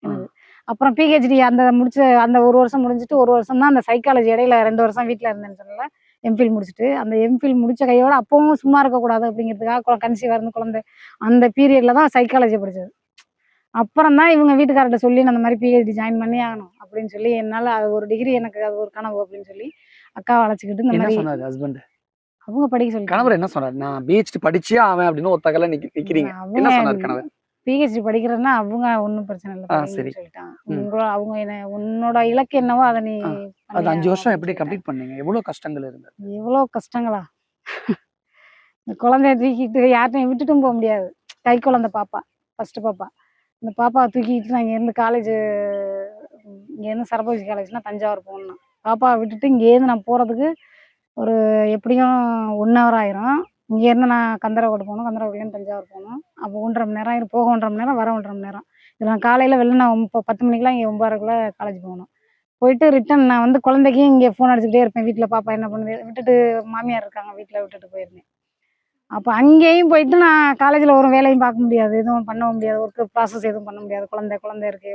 எனக்கு. அப்புறம் பிஹெச்டி அந்த 1 வருஷம் முடிஞ்சுட்டு 1 வருஷம் தான் அந்த சைக்காலஜி, இடையில 2 வருஷம் வீட்டில் இருந்தேன்னு சொல்லல. எம்ஃபில் முடிச்சுட்டு, அந்த எம்ஃபில் முடிச்ச கையோட அப்பவும் சும்மா இருக்கக்கூடாது அப்படிங்கிறதுக்காக கன்சீவாக இருந்து குழந்தை, அந்த பீரியடில் தான் சைக்காலஜி படித்தது. அப்புறம் தான் இவங்க வீட்டுக்காரர்கிட்ட சொல்லி நான் அந்த மாதிரி பிஹெச்டி ஜாயின் பண்ணி ஆகணும் அப்படின்னு சொல்லி, என்னால் அது ஒரு டிகிரி எனக்கு அது ஒரு கனவு அப்படின்னு சொல்லி அக்காவை அழைச்சிக்கிட்டு இந்த மாதிரி சொன்னாரு ஹஸ்பண்ட்? அவங்க படிக்க சொல்லி. கணவர் என்ன சொன்னாரு? நான் பிஹெச்டி படிச்சே ஆவேன் அப்படின்னு ஒத்தகல நிக்கிறீங்க. என்ன சொன்னாரு கணவர்? பிஹெச்டி படிக்கிறேன்னா அவங்க ஒன்றும் பிரச்சனை இல்லை சொல்லிட்டாங்க. அவங்க உன்னோட இலக்கு என்னவோ அதை நீ. அது 5 வருஷம் எப்படி கம்ப்ளீட் பண்ணீங்க? எவ்வளவு கஷ்டங்கள் இருந்தது? எவ்வளோ கஷ்டங்களா? இந்த குழந்தைய தூக்கிட்டு யார்ட்டையும் விட்டுட்டும் போக முடியாது. கை குழந்தை பாப்பா, ஃபர்ஸ்ட் பாப்பா. இந்த பாப்பாவை தூக்கிட்டு நான் இங்கேருந்து காலேஜ், இங்கேருந்து சரபோஜி காலேஜ்னா தஞ்சாவூர் போகணும். பாப்பாவை விட்டுட்டு இங்கேருந்து நான் போகிறதுக்கு ஒரு எப்படியும் 1 ஹவர் ஆயிரும். இங்கேருந்து நான் கந்தரகோடு போகணும், கந்தரகோட்லேருந்து தஞ்சாவூர் போகணும். அப்போ 1.5 மணி நேரம் போக 1.5 மணி நேரம், வர 1.5 மணி நேரம். இதில் நான் காலையில் வெளில நான் 10 மணிக்கெலாம் இங்கே 9:30க்குள்ளே காலேஜ் போகணும். போயிட்டு ரிட்டன் நான் வந்து குழந்தைக்கும் இங்கே ஃபோன் அடிச்சுக்கிட்டே இருப்பேன். வீட்டில் பாப்பா என்ன பண்ணுது, விட்டுட்டு மாமியார் இருக்காங்க வீட்டில், விட்டுட்டு போயிருந்தேன். அப்போ அங்கேயும் போயிட்டு நான் காலேஜில் ஒரு வேலையும் பார்க்க முடியாது, எதுவும் பண்ண முடியாது, ஒர்க்கு ப்ராசஸ் எதுவும் பண்ண முடியாது. குழந்தை இருக்கே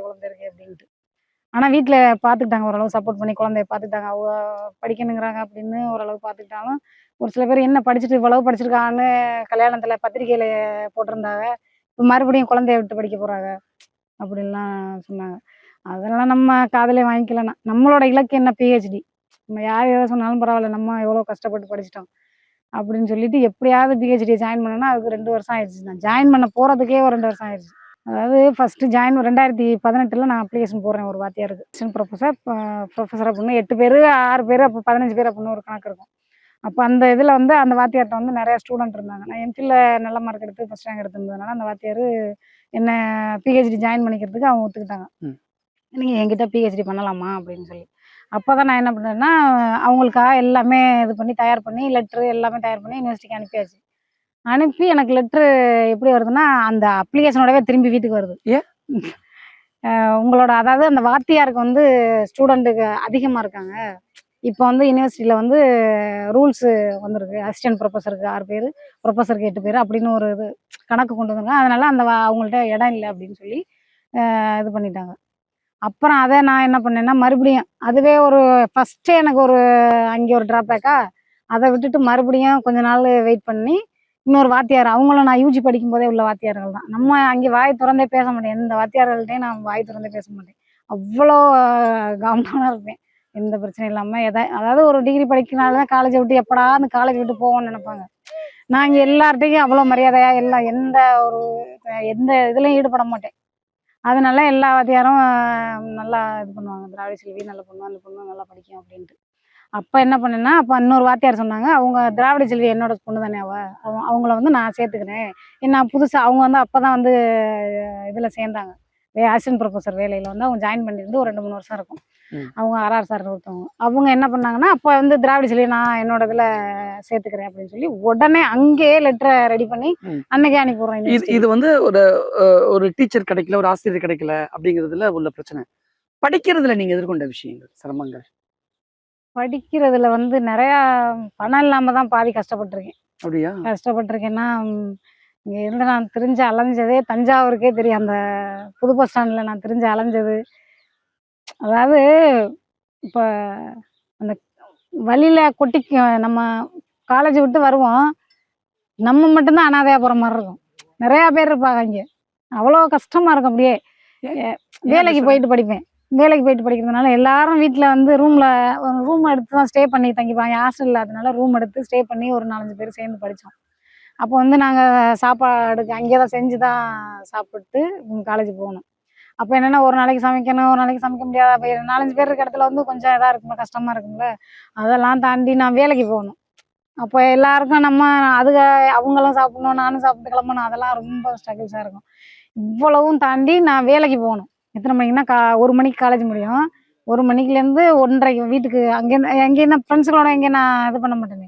அப்படின்ட்டு. ஆனால் வீட்டில் பார்த்துக்கிட்டாங்க, ஓரளவு சப்போர்ட் பண்ணி குழந்தைய பார்த்துக்கிட்டாங்க. அவங்க படிக்கணுங்கிறாங்க அப்படின்னு ஓரளவு பார்த்துக்கிட்டாலும், ஒரு சில பேர் என்ன படிச்சுட்டு இவ்வளவு படிச்சிருக்கான்னு கல்யாணத்தில் பத்திரிக்கையில் போட்டிருந்தாங்க, இப்போ மறுபடியும் குழந்தைய விட்டு படிக்க போகிறாங்க அப்படின்லாம் சொன்னாங்க. அதெல்லாம் நம்ம காதலே வாங்கிக்கலன்னா, நம்மளோட இலக்கு என்ன பிஹெச்டி. நம்ம யார் எதை சொன்னாலும் பரவாயில்ல, நம்ம எவ்வளோ கஷ்டப்பட்டு படிச்சிட்டோம் அப்படின்னு சொல்லிட்டு எப்படியாவது பிஹெச்டியை ஜாயின் பண்ணேன்னா அதுக்கு 2 வருஷம் ஆயிடுச்சு. நான் ஜாயின் பண்ண போகிறதுக்கே ஒரு 2 வருஷம் ஆயிடுச்சு. அதாவது ஃபஸ்ட்டு 2018 நான் அப்ளிகேஷன் போடுறேன் ஒரு வாத்தியாருக்கு, அசிஸ்டன்ட் ப்ரொஃபஸர் அப்படின்னு 8 பேர் 6 பேர், அப்போ 15 பேர் அப்படின்னு ஒரு கணக்கு இருக்கும். அப்போ அந்த இதில் வந்து அந்த வாத்தியார்கிட்ட வந்து நிறையா ஸ்டூடெண்ட் இருந்தாங்க. நான் எம்ஃபில்ல நல்ல மார்க் எடுத்து ஃபஸ்ட் ரேங்க் எடுத்திருந்ததுனால அந்த வாத்தியார் என்ன பிஹெச்டி ஜாயின் பண்ணிக்கிறதுக்கு அவங்க ஒத்துக்கிட்டாங்க. நீங்கள் என்கிட்ட பிஹெச்டி பண்ணலாமா அப்படின்னு சொல்லி. அப்போ தான் நான் என்ன பண்ணேன்னா, அவங்களுக்காக எல்லாமே இது பண்ணி தயார் பண்ணி லெட்ரு எல்லாமே தயார் பண்ணி யூனிவர்சிட்டிக்கு அனுப்பியாச்சு. அனுப்பி எனக்கு லெட்ரு எப்படி வருதுன்னா, அந்த அப்ளிகேஷனோடவே திரும்பி வீட்டுக்கு வருது. உங்களோட, அதாவது அந்த வாத்தியாருக்கு வந்து ஸ்டூடெண்ட்டுக்கு அதிகமாக இருக்காங்க. இப்போ வந்து யூனிவர்சிட்டியில் வந்து ரூல்ஸு வந்திருக்கு, அசிஸ்டன்ட் ப்ரொஃபஸருக்கு 6 பேர், ப்ரொஃபஸருக்கு 8 பேர் அப்படின்னு ஒரு இது கணக்கு கொண்டு வந்தாங்க. அதனால் அவங்கள்ட்ட இடம் இல்லை அப்படின்னு சொல்லி இது பண்ணிட்டாங்க. அப்புறம் அதை நான் என்ன பண்ணேன்னா, மறுபடியும் அதுவே ஒரு ஃபஸ்ட்டே எனக்கு ஒரு அங்கே ஒரு ட்ராபேக்கா, அதை விட்டுட்டு மறுபடியும் கொஞ்ச நாள் வெயிட் பண்ணி இன்னொரு வாத்தியார், அவங்களும் நான் யூஜி படிக்கும் போதே உள்ள வாத்தியார்கள் தான். நம்ம அங்கே வாய் திறந்தே பேச மாட்டேன், எந்த வாத்தியார்கள்ட்டையும் நான் வாய் திறந்தே பேச மாட்டேன். அவ்வளோ கவனமாக இருப்பேன், எந்த பிரச்சனையும் இல்லாமல். அதாவது ஒரு டிகிரி படிக்கிறனால தான் காலேஜை விட்டு எப்படா அந்த காலேஜ் விட்டு போவோம்னு நினைப்பாங்க. நான் இங்கே எல்லார்ட்டையும் அவ்வளோ மரியாதையாக எந்த ஒரு எந்த இதுலையும் ஈடுபட மாட்டேன். அதனால எல்லா வாத்தியாரும் நல்லா இது பண்ணுவாங்க. திராவிட செல்வி நல்ல பொண்ணு, அந்த பொண்ணு நல்லா படிக்கும் அப்படின்ட்டு. அப்போ என்ன பண்ணேன்னா, அப்போ இன்னொரு வாத்தியார் சொன்னாங்க, அவங்க திராவிட செல்வி என்னோட பொண்ணு தானே அவங்கள வந்து நான் சேர்த்துக்கிறேன். நான் புதுசாக அவங்க வந்து அப்போ தான் வந்து இதில் சேர்ந்தாங்க. அசிஸ்டன்ட் ப்ரொஃபஸர் வேலையில் வந்து அவங்க ஜாயின் பண்ணியிருந்து ஒரு 2-3 வருஷம் இருக்கும். அவங்க ஆர்ஆர் சார் ஒருத்தவங்க. அவங்க என்ன பண்ணாங்கன்னா, அப்போ வந்து திராவிட செல்வி நான் என்னோட இதில் சேர்த்துக்கிறேன் அப்படின்னு சொல்லி உடனே அங்கேயே லெட்டரை ரெடி பண்ணி அன்னைக்கே அனுப்பிடுறேன். இது வந்து ஒரு டீச்சர் கிடைக்கல, ஒரு ஆசிரியர் கிடைக்கல அப்படிங்கிறதுல உள்ள பிரச்சனை. படிக்கிறதுல நீங்க எதிர்கொண்ட விஷயங்கள், சிரமங்கள்? படிக்கிறதுல வந்து நிறையா பணம் இல்லாமல் தான் பாதி கஷ்டப்பட்டிருக்கேன். அப்படியா? கஷ்டப்பட்டிருக்கேன்னா, இங்கே இருந்து நான் திரிஞ்சு அலைஞ்சதே தஞ்சாவூருக்கே தெரியும். அந்த புது பஸ் ஸ்டாண்டில் நான் திரிஞ்சு அலைஞ்சது. அதாவது இப்போ அந்த வழியில் நம்ம காலேஜ் விட்டு வருவோம். நம்ம மட்டும்தான் அனாதையாக போகிற மாதிரி இருக்கும். நிறையா பேர் இருப்பாங்க இங்கே. அவ்வளோ கஷ்டமாக இருக்கும். அப்படியே வேலைக்கு போயிட்டு படிப்பேன். வேலைக்கு போயிட்டு படிக்கிறதுனால எல்லாரும் வீட்டில் வந்து ரூம் எடுத்து தான் ஸ்டே பண்ணி தங்கிப்பாங்க. ஹாஸ்டல் இல்லாதனால ரூம் எடுத்து ஸ்டே பண்ணி ஒரு 4-5 பேர் சேர்ந்து படித்தோம். அப்போ வந்து நாங்கள் சாப்பாடுக்கு அங்கே தான் செஞ்சு தான் சாப்பிட்டு காலேஜ் போகணும். அப்போ என்னென்னா ஒரு நாளைக்கு சமைக்கணும், ஒரு நாளைக்கு சமைக்க முடியாத. அப்போ 4-5 பேர் இருக்க இடத்துல வந்து கொஞ்சம் இதாக இருக்கும்ல, கஷ்டமாக இருக்கும்ல. அதெல்லாம் தாண்டி நான் வேலைக்கு போகணும். அப்போ எல்லாருக்கும் அவங்களும் சாப்பிடணும், நானும் சாப்பிட்டு கிளம்பணும். அதெல்லாம் ரொம்ப ஸ்ட்ரகிள்ஸாக இருக்கும். இவ்வளவும் தாண்டி நான் வேலைக்கு போகணும். எத்தனை மணிக்குன்னா 1 மணிக்கு காலேஜ் முடியும். 1 மணிக்குலேருந்து 1:30 வீட்டுக்கு அங்கேருந்து ஃப்ரெண்ட்ஸுகளோட நான் இது பண்ண மாட்டேனே.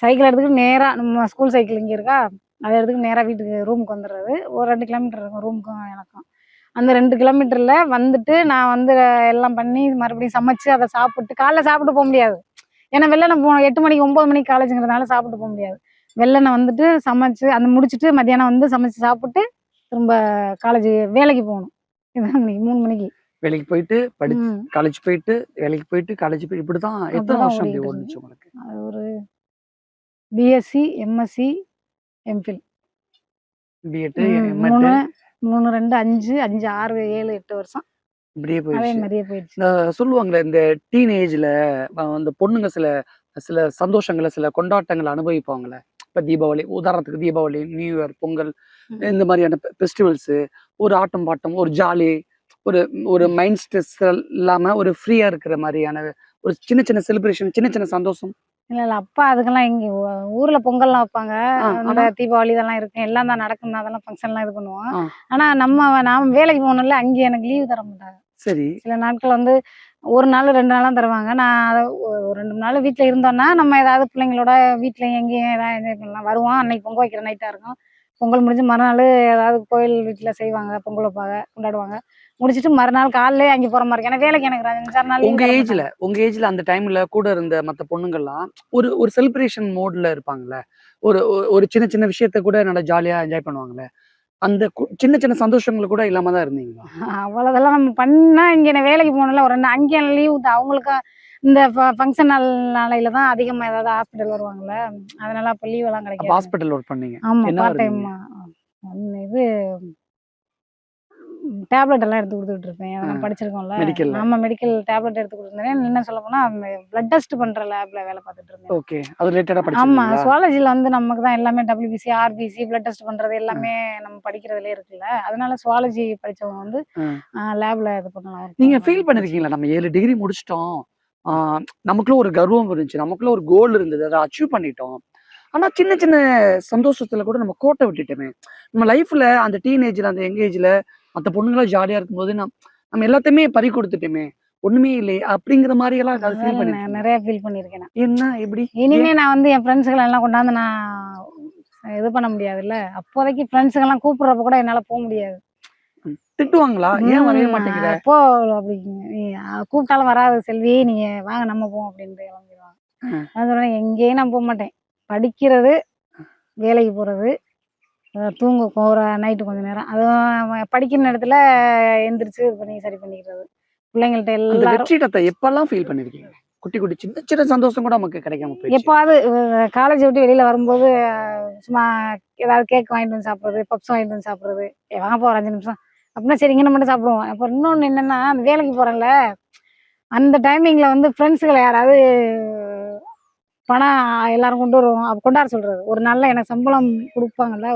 சைக்கிள் எடுத்துக்கிட்டு நேராக நம்ம ஸ்கூல் சைக்கிள் இங்கே இருக்கா, அதை எடுத்துக்கிட்டு நேராக வீட்டுக்கு ரூமுக்கு வந்துடுறது. ஒரு 2 கிலோமீட்டர் இருக்கும் ரூமுக்கும் எனக்கும். அந்த 2 கிலோமீட்டரில் வந்துட்டு நான் வந்து எல்லாம் பண்ணி மறுபடியும் சமைச்சு அதை சாப்பிட்டு காலைல சாப்பிட்டு போக முடியாது. ஏன்னா வெள்ளனை போகணும். 8 மணிக்கு 9 மணிக்கு காலேஜுங்கிறதுனால சாப்பிட்டு போக முடியாது. வெள்ளனை வந்துட்டு சமைச்சு அந்த முடிச்சுட்டு மத்தியானம் வந்து சமைச்சு சாப்பிட்டு திரும்ப காலேஜ் வேலைக்கு போகணும். 3 மணிக்கு வேலைக்கு போயிட்டு காலேஜ் போயிட்டு வேலைக்கு போயிட்டு காலேஜ் போயிட்டு இப்படிதான் எத்தனை வருஷம் அப்படி ஓடுச்சு உங்களுக்கு? அது ஒரு பிஎஸ்சி, எம்எஸ்சி, எம்ஃபில், பிஎட், 3, 2, 5, 5, 6, 7, 8 வருஷம் இப்படியே அதே மாதிரியே போயிடுச்சு. சொல்லுவாங்களே இந்த டீனேஜ்ல அந்த பொண்ணுங்க சில சில சந்தோஷங்களை, சில கொண்டாட்டங்களை அனுபவிப்பாங்களே. இப்ப தீபாவளி, உதாரணத்துக்கு தீபாவளி, நியூ இயர், பொங்கல், இந்த மாதிரியான ஃபெஸ்டிவல்ஸ், ஒரு ஆட்டம் பாட்டம், ஒரு ஜாலி, ஒரு மைண்ட் ஸ்ட்ரெஸ் இல்லாம ஒரு ஃப்ரீயா இருக்கிற மாதிரியான ஒரு சின்ன சின்ன செலிப்ரேஷன், சின்ன சின்ன சந்தோஷம். இல்ல அப்பா அதுக்கெல்லாம் இங்க ஊர்ல பொங்கல்லாம் வைப்பாங்க. அந்த தீபாவளி இதெல்லாம் இருக்கு, எல்லாம் தான் நடக்கும். அதெல்லாம் ஃபங்க்ஷன்லாம் இது பண்ணுவோம். ஆனா நாம வேலைக்கு போகணும்ல, அங்கே எனக்கு லீவு தர மாட்டாங்க. சரி. சில நாட்கள் வந்து 1 நாள் 2 நாளாம் தருவாங்க. நான் அதை ஒரு 2 நாள் வீட்டில் இருந்தோன்னா நம்ம ஏதாவது பிள்ளைங்களோட வீட்டில் எங்கேயும் ஏதாவது என்ஜாய் பண்ணலாம். வருவோம். அன்னைக்கு பொங்கல் வைக்கிற நைட்டாக இருக்கும். பொங்கல் முடிஞ்சு மறுநாள் ஏதாவது கோயில் வீட்டில் செய்வாங்க, பொங்கல் வைப்பாங்க, கொண்டாடுவாங்க. முடிச்சுட்டு மறுநாள் காலையிலே அங்கே போகிற மாதிரி. ஏன்னா வேலைக்கு எனக்கு 5-6 நாள். உங்க ஏஜ்ல அந்த டைம்ல கூட இருந்த மற்ற பொண்ணுங்கள்லாம் ஒரு செலிப்ரேஷன் மோட்ல இருப்பாங்கல்ல. ஒரு சின்ன சின்ன விஷயத்த கூட நல்லா ஜாலியா என்ஜாய் பண்ணுவாங்கல்ல. அந்த சின்ன சின்ன சந்தோஷங்கள் கூட இல்லாம தான் இருந்தீங்களா? அவ்வளோதெல்லாம் நம்ம பண்ணா இங்கே நான் வேலைக்கு போகணும்ல. ஒரு 2 அங்கே லீவு தான் அவங்களுக்கு. இந்த ஃபங்க்ஷன் நாளையில தான் அதிகமாக ஏதாவது ஹாஸ்பிட்டல் வருவாங்கல்ல, அதனால அப்போ லீவ் எல்லாம் கிடைக்கும். ஹாஸ்பிட்டல் ஒர்க் பண்ணீங்க? ஆமாம், பார்ட் டைம். இது டேப்லெட் எல்லாம் எடுத்து கொடுத்துட்டு இருப்பேன். நான் படிச்சிருக்கோம்ல. ஆமா, மெடிக்கல் டேப்லெட் எடுத்து கொடுத்துருந்தேன். என்ன சொல்ல போனா அந்த பிளட் டெஸ்ட் பண்ற லேப்ல வேலை பார்த்துட்டு இருந்தேன். ஓகே, அது ரிலேட்டடா படிச்சீங்களா? ஆமா, சுவாலஜில வந்து நமக்கு தான் எல்லாமே WBC, RBC, பிளட் டெஸ்ட் பண்றது எல்லாமே நம்ம படிக்கிறதுல இருக்குல்ல. அதனால சுவாலஜி படிச்சவங்க வந்து லேப்ல இது பண்ணலாம். நீங்க ஃபீல் பண்ணிருக்கீங்களா, நம்ம 7 டிகிரி முடிச்சிட்டோம், நமக்குள்ள ஒரு கர்வம் இருந்துச்சு, நமக்குள்ள ஒரு கோல் இருந்தது, அதை அச்சீவ் பண்ணிட்டோம். ஆனா சின்ன சின்ன சந்தோஷத்துல கூட நம்ம கோட்டை விட்டுட்டோமே. நம்ம லைஃப்ல அந்த டீனேஜ்ல, அந்த யங்கேஜ்ல மற்ற பொண்ணுங்களா ஜாலியா இருக்கும்போது நம்ம எல்லாத்தையுமே பறி கொடுத்துட்டோமே, ஒண்ணுமே இல்லை அப்படிங்கிற மாதிரி எல்லாம் ஃபீல் பண்ணிருக்கேன். நிறைய ஃபீல் பண்ணிருக்கேன். என்ன எப்படி? இனிமே நான் வந்து என் ஃப்ரெண்ட்ஸுகளை எல்லாம் கொண்டாந்து நான் இது பண்ண முடியாதுல்ல. அப்போதைக்கு ஃப்ரெண்ட்ஸுங்கெல்லாம் கூப்பிடுறப்ப கூட என்னால போக முடியாது. திட்டுவாங்களா, ஏன் வரவே மாட்டேங்கிற? அப்போ அப்படி கூப்பிட்டாலும் வராது செல்வி, நீங்க வாங்க நம்ம போவோம் அப்படின்ட்டு கிளம்பிடுவாங்க. நான் சொல்றேன், எங்கேயும் நான் போக மாட்டேன். படிக்கிறது, வேலைக்கு போறது, தூங்க ஒரு நைட்டு கொஞ்ச நேரம், அதுவும் படிக்கிற நேரத்துல எந்திரிச்சு இது பண்ணி சரி பண்ணிக்கிறது. பிள்ளைங்கள்ட்ட எல்லாம் வெற்றிடத்தை எப்பெல்லாம் ஃபீல் பண்ணிருக்கீங்க? குட்டி குட்டி சின்ன சின்ன சந்தோஷம் கூட நமக்கு கிடைக்காம போயிடுச்சு. எப்பாவது காலேஜ் விட்டு வெளியில வரும்போது சும்மா ஏதாவது கேக் வாங்கிட்டு வந்து சாப்பிட்றது, பப்ஸ் வாங்கிட்டு வந்து சாப்பிட்றது. வாங்க போற 5 நிமிஷம் அப்படின்னா சரி இங்கே மட்டும் சாப்பிடுவோம். அப்புறம் இன்னொன்று என்னன்னா, அந்த வேலைக்கு போறேன்ல, அந்த டைமிங்ல வந்து ஃப்ரெண்ட்ஸுகளை யாராவது பணம் எல்லாரும் கொண்டு வருவோம். அப்போ கொண்டாட சொல்றது. ஒரு நாள்ல எனக்கு சம்பளம் கொடுப்பாங்கல்ல.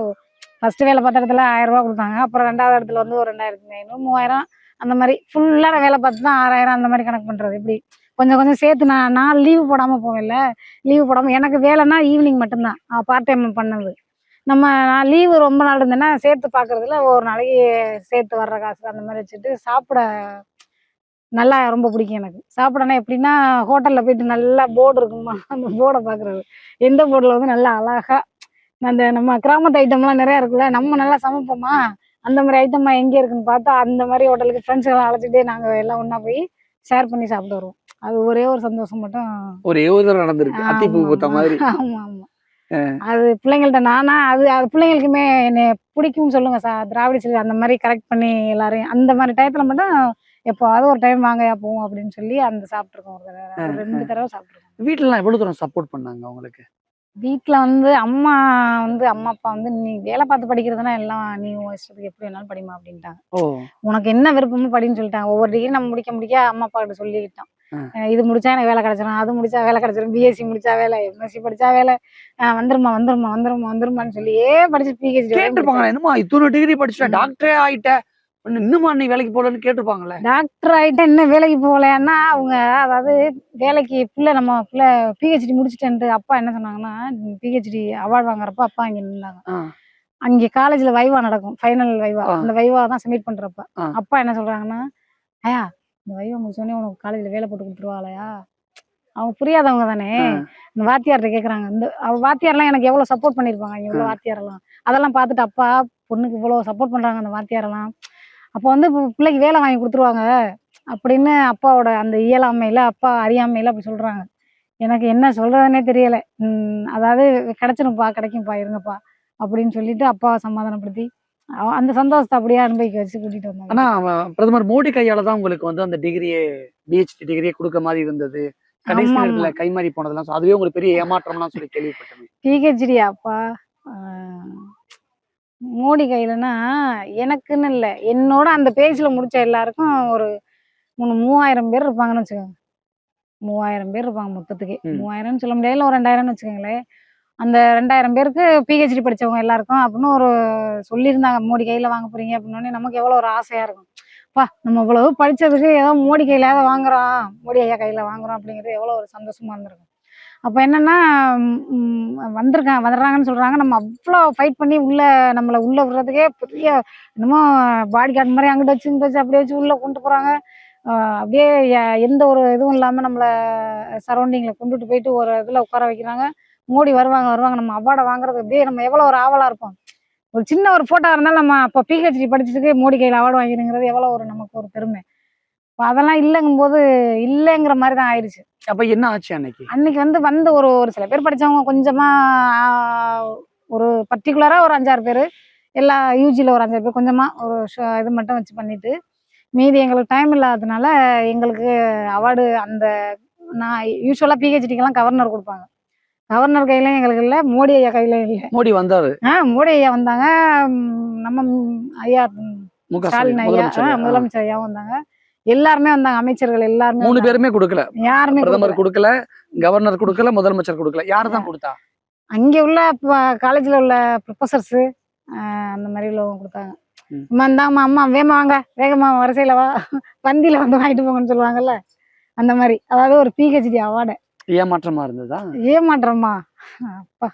ஃபர்ஸ்ட் வேலை பார்த்த இடத்துல 1000 ரூபா கொடுத்தாங்க. அப்புறம் 2வது இடத்துல வந்து ஒரு 2500 3000 அந்த மாதிரி ஃபுல்லா நான் வேலை பார்த்து தான் 6000 அந்த மாதிரி கணக்கு பண்றது. இப்படி கொஞ்சம் கொஞ்சம் சேர்த்து நான் லீவு போடாம போவேன்ல. லீவு போடாம எனக்கு வேலைன்னா ஈவினிங் மட்டும்தான் பார்ட் டைம் பண்ணது. நான் லீவு ரொம்ப நாள் இருந்தேன்னா சேர்த்து பார்க்கறதுல ஒரு நாளைக்கு சேர்த்து வர்ற காசு அந்த மாதிரி வச்சுட்டு சாப்பிட நல்லா ரொம்ப பிடிக்கும் எனக்கு. சாப்பிடனா எப்படின்னா ஹோட்டல்ல போயிட்டு நல்லா போர்டு இருக்குமா அந்த போர்டை பார்க்கறது. எந்த போர்டில் வந்து நல்லா அழகா அந்த நம்ம கிராமத்து ஐட்டம்லாம் நிறையா இருக்குல்ல, நம்ம நல்லா சமைப்போமா அந்த மாதிரி ஐட்டம்லாம் எங்கே இருக்குன்னு பார்த்தா அந்த மாதிரி ஹோட்டலுக்கு ஃப்ரெண்ட்ஸ்லாம் அழைச்சிட்டே நாங்கள் எல்லாம் ஒன்றா போய் ஷேர் பண்ணி சாப்பிட்டு வருவோம். அது ஒரே ஒரு சந்தோஷம் மட்டும். ஒரே ஒரு தடவை நடந்திருக்கு அத்திப்பூ பூத்த மாதிரி. ஆமா ஆமா. அது பிள்ளைங்கள்ட்ட அது அது பிள்ளைங்களுக்குமே என்னை பிடிக்கும்னு சொல்லுங்க திராவிட செல்வி அந்த மாதிரி கரெக்ட் பண்ணி எல்லாரையும் அந்த மாதிரி டயத்துல மட்டும் எப்போவாவது ஒரு டைம் வாங்கயா போவோம் அப்படின்னு சொல்லி அந்த சாப்பிட்ருக்கோம். ஒரு 2 தடவை சாப்பிட்ருக்கோம். வீட்டுல எவ்வளவு தூரம் சப்போர்ட் பண்ணாங்க உங்களுக்கு? வீட்டில் வந்து அம்மா அப்பா வந்து நீ வேலை பார்த்து படிக்கிறதுனா எல்லாம் நீ உன் இஷ்டத்துக்கு எப்படி வேணாலும் படிமா அப்படின்ட்டாங்க. உனக்கு என்ன விருப்பமோ படின்னு சொல்லிட்டாங்க. ஒவ்வொரு டிகிரி நம்ம முடிக்க அம்மா அப்பா கிட்ட சொல்லிக்கிட்டோம். இது முடிச்சா எனக்கு வேலை கிடைச்சிடும், அது முடிச்சா வேலை கிடைச்சிடும், பிஎஸ்சி முடிச்சா வேலை, எம்எஸ்சி படிச்சா வேலை, வந்துருமான்னு சொல்லியே படிச்சு பிஹெச்டி கேட்டிருப்பாங்களா? என்னமா இத்தனை டிகிரி படிச்சுட்ட டாக்டரே ஆயிட்ட இன்னுமா நீ வேலைக்கு போகலன்னு கேட்டிருப்பாங்களே. டாக்டர் ஆயிட்டா இன்னும் வேலைக்கு போகலன்னா அவங்க அதாவது வேலைக்கு நம்ம பிஹெச்டி முடிச்சுட்டேன்ட்டு அப்பா என்ன சொன்னாங்கன்னா பிஹெச்டி அவார்டு வாங்குறப்ப அப்பா அங்க நின்றாங்க. அங்கே காலேஜ்ல வைவா நடக்கும், ஃபைனல் வைவா. அந்த வைவா தான் சப்மிட் பண்றப்ப அப்பா என்ன சொல்றாங்கன்னா, ஐயா இந்த வைவா முடிச்சோடனே உனக்கு காலேஜ்ல வேலை போட்டு கொடுத்துருவாளையா. அவங்க புரியாதவங்க தானே. இந்த வாத்தியார்கிட்ட கேட்குறாங்க. இந்த வாத்தியாரெல்லாம் எனக்கு எவ்வளோ சப்போர்ட் பண்ணியிருப்பாங்க. இவ்வளோ வாத்தியாரெல்லாம் அதெல்லாம் பார்த்துட்டு அப்பா பொண்ணுக்கு இவ்வளோ சப்போர்ட் பண்றாங்க அந்த வாத்தியாரெல்லாம். அப்போ வந்து பிள்ளைக்கு வேலை வாங்கி கொடுத்துருவாங்க அப்படின்னு அப்பாவோட அந்த இயலாமையில அப்பா அறியாமையில அப்படி சொல்றாங்க. எனக்கு என்ன சொல்றதுன்னே தெரியல. அதாவது கிடைக்கும்பா இருங்கப்பா அப்படின்னு சொல்லிட்டு அப்பாவை சமாதானப்படுத்தி அந்த சந்தோஷத்தை அப்படியே அனுபவிக்க வச்சு கூட்டிட்டு வந்தாங்க. ஆனா பிரதமர் மோடி கையால தான் உங்களுக்கு வந்து அந்த டிகிரியே பிஹெச்டி டிகிரியே கொடுக்க மாதிரி இருந்தது. கடைசி நேரத்துல கைமாறி போனதெல்லாம் அதுவே உங்களுக்கு பெரிய ஏமாற்றம்லாம் சொல்லி கேள்விப்பட்டேன். பிஹெச்டி அப்பா மோடி கையிலனா எனக்குன்னு இல்லை, என்னோட அந்த பேஜ்ல முடிச்ச எல்லாருக்கும் ஒரு 3000 பேர் இருப்பாங்கன்னு வச்சுக்கோங்க. 3000 பேர் இருப்பாங்க மொத்தத்துக்கே. 3000 சொல்ல முடியாது, ஒரு 2000 வச்சுக்கோங்களேன். அந்த 2000 பேருக்கு பிஹெச்டி படிச்சவங்க எல்லாருக்கும் அப்படின்னு ஒரு சொல்லியிருந்தாங்க. மோடி கையில வாங்க போறீங்க அப்படின்னோடனே நமக்கு எவ்வளவு ஒரு ஆசையா இருக்கும். நம்ம இவ்வளவு படிச்சதுக்கு ஏதோ மோடி கையில வாங்குறோம், மோடி ஐயா கையில வாங்குறோம் அப்படிங்கிறது எவ்வளவு ஒரு சந்தோஷமா இருந்திருக்கும். அப்ப என்னன்னா வந்துடுறாங்கன்னு சொல்றாங்க. நம்ம அவ்வளோ ஃபைட் பண்ணி நம்மளை உள்ள விடுறதுக்கே பெரிய என்னமோ பாடி கார்டு மாதிரி அங்கிட்ட வச்சு இங்கிட்ட வச்சு அப்படியே வச்சு உள்ள கொண்டு போறாங்க. அப்படியே எந்த ஒரு இதுவும் இல்லாம நம்மளை சரௌண்டிங்ல கொண்டுட்டு போயிட்டு ஒரு இதுல உட்கார வைக்கிறாங்க. மோடி வருவாங்க. நம்ம அவார்டை வாங்குறது அப்படியே நம்ம எவ்வளோ ஒரு ஆவலா இருப்போம். ஒரு சின்ன ஒரு போட்டோ இருந்தாலும் நம்ம அப்போ பிஹெச்டி படிச்சதுக்கு மோடி கையில் அவார்டு வாங்கிடுங்கிறது எவ்வளோ ஒரு நமக்கு ஒரு பெருமை. அதெல்லாம் இல்லைங்கிற மாதிரி தான் ஆயிடுச்சு. அப்ப என்ன ஆச்சு அன்னைக்கு வந்து ஒரு சில பேர் படிச்சவங்க கொஞ்சமா ஒரு பர்டிகுலரா ஒரு 5-6 பேர், எல்லா யூஜில ஒரு 5 பேர் கொஞ்சமா ஒரு இது மட்டும் வச்சு பண்ணிட்டு, மீதி எங்களுக்கு டைம் இல்லாததுனால எங்களுக்கு அவார்டு நான் யூஸ்வலா பிஹெச்டிக்கெல்லாம் கவர்னர் கொடுப்பாங்க. கவர்னர் கையிலயும் எங்களுக்கு இல்லை, மோடி ஐயா கையிலயும் இல்லை. மோடி வந்தாரு. மோடி ஐயா வந்தாங்க. நம்ம ஐயா ஸ்டாலின் ஐயா முதலமைச்சர் ஐயாவும் வந்தாங்க. எல்லாருமே வந்தாங்க, அமைச்சர்கள் எல்லாருமே. 3 பேருமே கொடுக்கல. யாருமே பிரதமர் கொடுக்கல, கவர்னர் கொடுக்கல, முதலமைச்சர் கொடுக்கல. யாரு தான் கொடுத்தா? அங்க உள்ள காலேஜ்ல உள்ள ப்ரொஃபசர்ஸ் அந்த மாதிரி உள்ளவங்க கொடுத்தாங்க. இந்தாம்மா அம்மா வேகமா வரிசையில வா, பந்தியில வந்து வாங்கிட்டு போங்கன்னு சொல்லுவாங்கல்ல, அந்த மாதிரி. அதாவது ஒரு பிஹெச்டி அவார்டு. ஏமாற்றமா இருந்ததா? ஏமாற்றமா அப்பா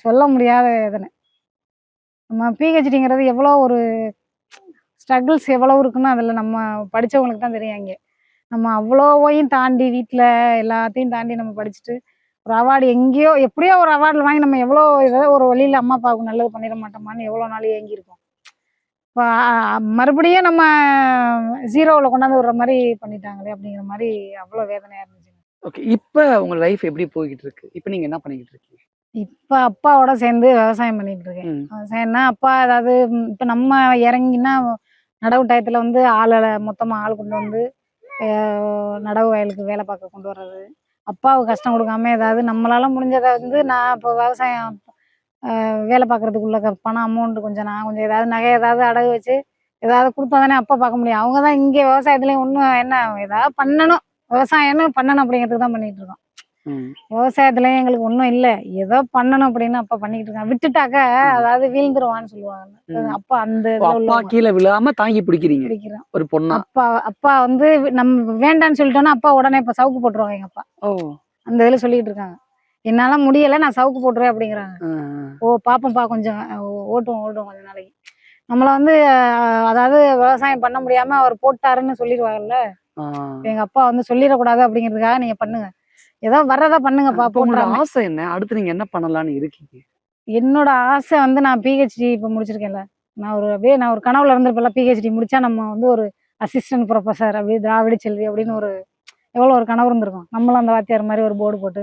சொல்ல முடியாத வேதனை. நம்ம பிஹெச்டிங்கிறது எவ்வளோ ஒரு ஸ்ட்ரகிள்ஸ் எவ்வளவு இருக்குன்னு அதில் நம்ம படித்தவங்களுக்கு தான் தெரியும். இங்கே நம்ம அவ்வளோவையும் தாண்டி வீட்டில் எல்லாத்தையும் தாண்டி நம்ம படிச்சுட்டு ஒரு அவார்டு எங்கேயோ எப்படியோ ஒரு அவார்டில் வாங்கி நம்ம எவ்வளோ ஏதோ ஒரு வழியில் அம்மா அப்பாவுக்கு நல்லது பண்ணிட மாட்டோமான்னு எவ்வளோ நாள் ஏங்கியிருக்கோம். இப்போ மறுபடியும் நம்ம 0வில் கொண்டாந்து விடுற மாதிரி பண்ணிட்டாங்களே அப்படிங்கிற மாதிரி அவ்வளோ வேதனையாக இருந்துச்சு. ஓகே, இப்போ உங்க லைஃப் எப்படி போய்கிட்டு இருக்கு? இப்போ நீங்க என்ன பண்ணிக்கிட்டு இருக்கீங்க? இப்போ அப்பாவோட சேர்ந்து விவசாயம் பண்ணிட்டு இருக்கேன். விவசாயம்னா அப்பா ஏதாவது இப்போ நம்ம இறங்கினா நடவு டயத்தில் வந்து மொத்தமாக ஆள் கொண்டு வந்து நடவு வயலுக்கு வேலை பார்க்க கொண்டு வர்றது. அப்பாவுக்கு கஷ்டம் கொடுக்காம ஏதாவது நம்மளால முடிஞ்சதை வந்து நான் இப்போ விவசாயம் வேலை பார்க்கறதுக்குள்ள பணம் அமௌண்ட் நான் கொஞ்சம் ஏதாவது நகை ஏதாவது அடகு வச்சு ஏதாவது கொடுத்தா தானே அப்பா பார்க்க முடியும். அவங்க தான் இங்கே விவசாயத்துலேயும் ஒன்றும் என்ன ஏதாவது பண்ணணும், விவசாயம்னு பண்ணணும் அப்படிங்கிறதுக்கு தான் பண்ணிட்டு இருக்கோம். ம். விவசாயத்துலயும் எங்களுக்கு ஒன்றும் இல்லை, ஏதோ பண்ணணும் அப்படின்னு அப்பா பண்ணிக்கிட்டு இருக்காங்க. விட்டுட்டாக்க அதாவது வீழ்ந்துருவான்னு சொல்லுவாங்க. ம். அப்பா அந்த ஓ, இதுல அப்பா உள்ளவங்க கீழே விழாம தாங்கி பிடிக்கிறீங்க பிடிக்கிறோம். ஒரு பொண்ணா. அப்பா அப்பா வந்து நம்ம வேண்டான்னு சொல்லிட்டோம்னா அப்பா உடனே இப்ப சவுக்கு போட்டுருவாங்க எங்க அப்பா. ஓ. அந்த இதுல சொல்லிட்டு இருக்காங்க, என்னால முடியல நான் சவுக்கு போட்டுருவேன் அப்படிங்கிறாங்க. ஆ, ஓ பாப்போம்ப்பா கொஞ்சம் ஓட்டுவோம் ஓட்டுவோம் கொஞ்ச நாளைக்கு. நம்மள வந்து அதாவது விவசாயம் பண்ண முடியாம அவர் போட்டாருன்னு சொல்லிடுவாங்கல்ல. ஆ. எங்க அப்பா வந்து சொல்லிடக்கூடாது அப்படிங்கிறதுக்காக நீங்க பண்ணுங்க, ஏதோ வர்றதா பண்ணுங்கப்பா இப்ப உங்களோட போட்டுறாம. ஆசை என்ன? அடுத்து நீங்க என்ன பண்ணலாம்னு இருக்கீங்க? என்னோட ஆசை வந்து நான் பிஹெச்டி இப்போ முடிச்சிருக்கேன்ல, நான் ஒரு கனவுல இருந்திருப்பேன்ல, பிஹெச்டி முடிச்சா நம்ம வந்து ஒரு அசிஸ்டன்ட் ப்ரொஃபசர் அப்படி திராவிட செல்வி அப்படின்னு ஒரு எவ்வளோ ஒரு கனவு இருந்திருக்கும். நம்மளும் அந்த வாத்தியார் மாதிரி ஒரு போர்டு போட்டு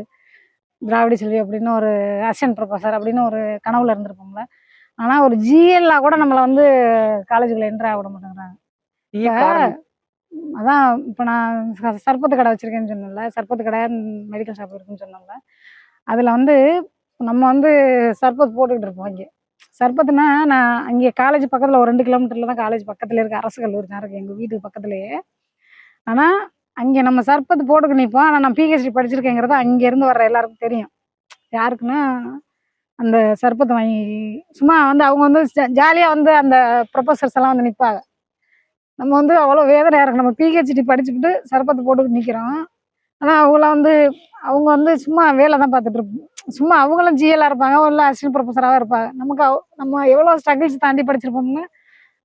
திராவிட செல்வி அப்படின்னு ஒரு அசிஸ்டன்ட் ப்ரொஃபசர் அப்படின்னு ஒரு கனவுல இருந்திருப்போம்ல. ஆனா ஒரு ஜிஎல்லா கூட நம்மள வந்து காலேஜுக்குள்ள என்ட்ரு ஆக விட மாட்டேங்கிறாங்க. ஏன் காரணம்? அதான் இப்போ நான் சர்பத்து கடை வச்சிருக்கேன்னு சொன்னேன்ல, சர்பத்து கடை மெடிக்கல் ஷாப் இருக்குன்னு சொன்னோம்ல, அதில் வந்து நம்ம வந்து சர்பத் போட்டுக்கிட்டு இருப்போம் இங்கே. சர்பத்துனா நான் இங்கே காலேஜ் பக்கத்தில் ஒரு 2 கிலோமீட்டரில் தான் காலேஜ் பக்கத்தில் இருக்க அரசு கல்லூரி தான் இருக்குது எங்கள் வீட்டுக்கு பக்கத்துலேயே. ஆனால் அங்கே நம்ம சர்பத்து போட்டுக்கு நிற்போம். ஆனால் நான் பிஹெச்டி படிச்சிருக்கேங்கிறது அங்கேருந்து வர்ற எல்லாருக்கும் தெரியும். யாருக்குன்னா அந்த சர்பத்தை வாங்கி சும்மா வந்து அவங்க வந்து ஜாலியாக வந்து அந்த ப்ரொஃபஸர்ஸ் எல்லாம் வந்து நிற்பாங்க. நம்ம வந்து அவ்வளோ வேதனையாக இருக்கும், நம்ம பிஹெச்டி படிச்சுக்கிட்டு சர்பத்து போட்டுக்கிட்டு நிற்கிறோம். ஆனால் அவங்களாம் வந்து அவங்க வந்து சும்மா வேலை தான் பார்த்துட்டு இருப்போம். சும்மா அவங்களும் ஜிஎல்லாக இருப்பாங்க, இல்லை அசிஸ்டன்ட் ப்ரொஃபஸராக இருப்பாங்க. நமக்கு நம்ம எவ்வளோ ஸ்ட்ரகிள்ஸ் தாண்டி படிச்சிருப்போம்னு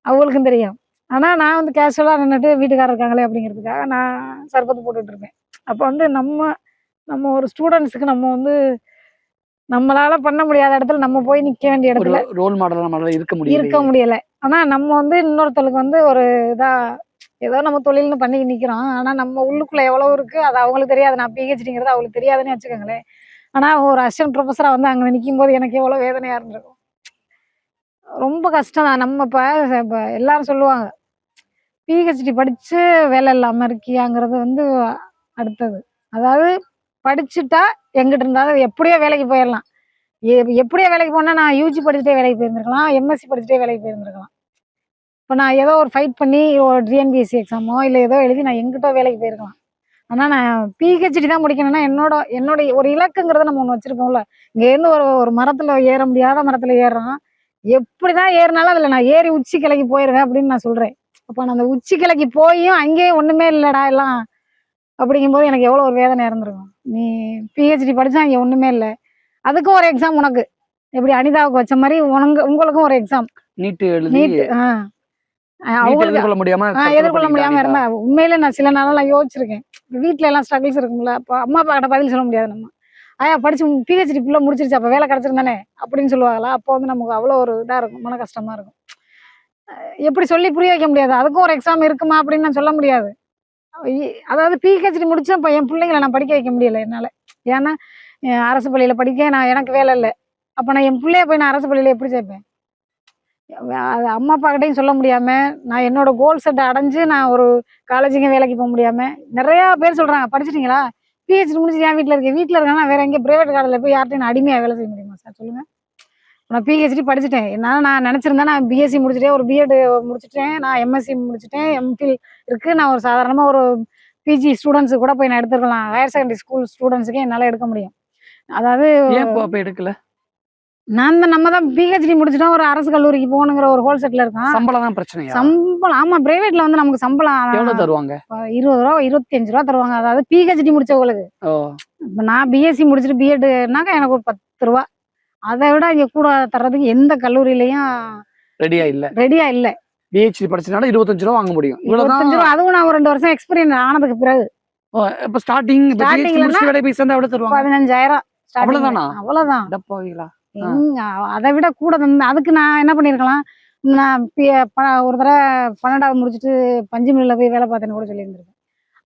அவங்களுக்கும் தெரியும். ஆனால் நான் வந்து கேஷுவலாக நின்றுட்டு வீட்டுக்காரர் இருக்காங்களே அப்படிங்கிறதுக்காக நான் சர்பத்து போட்டுட்டு இருப்பேன். அப்போ வந்து நம்ம நம்ம ஒரு ஸ்டூடெண்ட்ஸுக்கு நம்ம வந்து நம்மளால பண்ண முடியாத இடத்துல நம்ம போய் நிற்க வேண்டிய ஒரு இடத்துல ரோல் மாடலா நம்மளால இருக்க இருக்க முடியல. முடியலை. ஆனால் நம்ம வந்து இன்னொருத்தருக்கு வந்து ஒரு இதாக ஏதோ நம்ம தொழில்னு பண்ணி நிற்கிறோம். ஆனால் நம்ம உள்ளுக்குள்ளே எவ்வளோ இருக்குது அது அவங்களுக்கு தெரியாது. நான் பிஹெச்டிங்கிறது அவங்களுக்கு தெரியாதுன்னு வச்சுக்கோங்களேன். ஆனால் ஒரு அசிஸ்டன்ட் ப்ரொஃபஸராக வந்து அங்கே நிற்கும்போது எனக்கு எவ்வளோ வேதனையாக இருந்திருக்கும். ரொம்ப கஷ்டம் தான். நம்ம இப்போ எல்லாரும் சொல்லுவாங்க பிஹெச்டி படித்து வேலை இல்லாமல் இருக்கியாங்கிறது வந்து அடுத்தது. அதாவது படிச்சுட்டா எங்கிட்ட இருந்தாலும் எப்படியோ வேலைக்கு போயிடலாம். எப்படியோ வேலைக்கு போனால் நான் யூஜி படிச்சுட்டே வேலைக்கு போயிருந்துருக்கலாம், எம்எஸ்சி படிச்சுட்டே வேலைக்கு போயிருந்துருக்கலாம். இப்போ நான் ஏதோ ஒரு ஃபைட் பண்ணி ஒரு டிஎன்பிஎஸ்சி எக்ஸாமோ இல்லை ஏதோ எழுதி நான் எங்கிட்ட வேலைக்கு போயிருக்கலாம். ஆனால் நான் பிஹெச்டி தான் முடிக்கணும்னா என்னோட ஒரு இலக்குங்கிறத நம்ம ஒன்று வச்சுருப்போம்ல. இங்கேருந்து ஒரு ஒரு மரத்தில் ஏற முடியாத மரத்தில் ஏறுறோம். எப்படி தான் ஏறினாலும் அதில் நான் ஏறி உச்சி கிளைக்கு போயிடுவேன் அப்படின்னு நான் சொல்கிறேன். அப்போ நான் அந்த உச்சி கிளைக்கு போயும் அங்கேயும் ஒன்றுமே இல்லைடா எல்லாம் அப்படிங்கும்போது எனக்கு எவ்வளோ ஒரு வேதனை இருந்திருக்கும். நீ பிஹெச்டி படித்தா அங்கே ஒன்றுமே இல்லை, அதுக்கும் ஒரு எக்ஸாம் உனக்கு எப்படி அனிதாவுக்கு வச்ச மாதிரி உங்களுக்கும் ஒரு எக்ஸாம் நீட் எழுதி நீட். அவங்களுக்கு எதிர்கொள்ள முடியாம எதிர்கொள்ள முடியாம இருந்தா உண்மையிலே நான் சில நாளெல்லாம் யோசிச்சிருக்கேன். வீட்டுல எல்லாம் ஸ்ட்ரகிள்ஸ் இருக்கும்ல, அப்போ அம்மா அப்பா கிட்ட பதில் சொல்ல முடியாது நம்ம. படிச்சு பிஹெச்டி ஃபுல்லா முடிச்சிருச்சு அப்ப வேலை கிடைச்சிருந்தானே அப்படின்னு சொல்லுவாங்களா. அப்போ வந்து நமக்கு அவ்வளோ ஒரு இதா இருக்கும், மன கஷ்டமா இருக்கும். எப்படி சொல்லி புரிய வைக்க முடியாது, அதுக்கும் ஒரு எக்ஸாம் இருக்குமா அப்படின்னு நான் சொல்ல முடியாது. அதாவது பிஹெச்டி முடிச்சா இப்போ என் பிள்ளைங்களை நான் படிக்க வைக்க முடியல என்னால. ஏன்னா அரசு பள்ளியில படிக்க எனக்கு வேலை இல்லை. அப்ப நான் என் பிள்ளைய போய் நான் அரசு பள்ளியில எப்படி சேர்ப்பேன்? அது அம்மா அப்பா கிட்டையும் சொல்ல முடியாம, நான் என்னோட கோல் செட்டை அடைஞ்சு நான் ஒரு காலேஜுக்கும் வேலைக்கு போக முடியாம நிறையா பேர் சொல்றாங்க, படிச்சிட்டீங்களா பிஹெச்டி முடிச்சு ஏன் வீட்டில் இருக்கேன்? வீட்டில் இருக்கேன்னா வேற எங்கேயும் பிரைவேட் காலேஜில் போய் யார்ட்டையும் நான் அடிமையாக வேலை செய்ய முடியுமா சார் சொல்லுங்க? நான் பிஹெச்டி படிச்சுட்டேன், என்னால் நான் நினச்சிருந்தேன் நான் பிஎஸ்சி முடிச்சுட்டேன், ஒரு பிஎட் முடிச்சுட்டேன், நான் எம்எஸ்சி முடிச்சுட்டேன், எம்ஃபில் இருக்குது, நான் ஒரு சாதாரணமாக ஒரு பிஜி ஸ்டூடெண்ட்ஸு கூட போய் நான் எடுத்துருக்கலாம். ஹையர் செகண்டரி ஸ்கூல் ஸ்டூடெண்ட்ஸுக்கே என்னால் எடுக்க முடியும். அதாவது எடுக்கல, நம்ம தான் பிஹெச்டி முடிச்சுட்டோம், ஒரு அரசு கல்லூரிக்கு போகணுங்கிற ஒரு ஹோல் செட்ல இருக்கோம். சம்பளம் தான் பிரச்சனை. சம்பளம் ஆமா, பிரைவேட்ல வந்து நமக்கு சம்பளம் எவ்வளவு தருவாங்க? 20 ரூபா 25 ரூபா தருவாங்க. அதாவது பிஹெச்டி முடிச்சவங்களுக்கு. இப்போ நான் பிஎஸ்சி முடிச்சுட்டு பிஎட்னாக்கா எனக்கு ஒரு 10 ரூபா. அதை விட இங்க கூட தர்றதுக்கு எந்த கல்லூரியிலையும் ரெடியா இல்ல. பிஹெச்டி படிச்சனால 25 ரூபா வாங்க முடியும். 25 ரூபா, அதுவும் நான் ஒரு 2 வருஷம் எக்ஸ்பீரியன்ஸ் ஆனதுக்கு பிறகு. இப்ப ஸ்டார்டிங் வேலை போய் சேர்ந்தா எவ்வளவு தருவாங்க? 15,000. அவ்வளவுதானா? அவ்வளவுதான். டப்பாவீங்களா? அதை விட கூட அதுக்கு நான் என்ன பண்ணிருக்கலாம், நான் ஒரு தடவை 12வது முடிச்சுட்டு பஞ்சு மில்லில் போய் வேலை பார்த்தேன்னு கூட சொல்லியிருந்திருக்கேன்.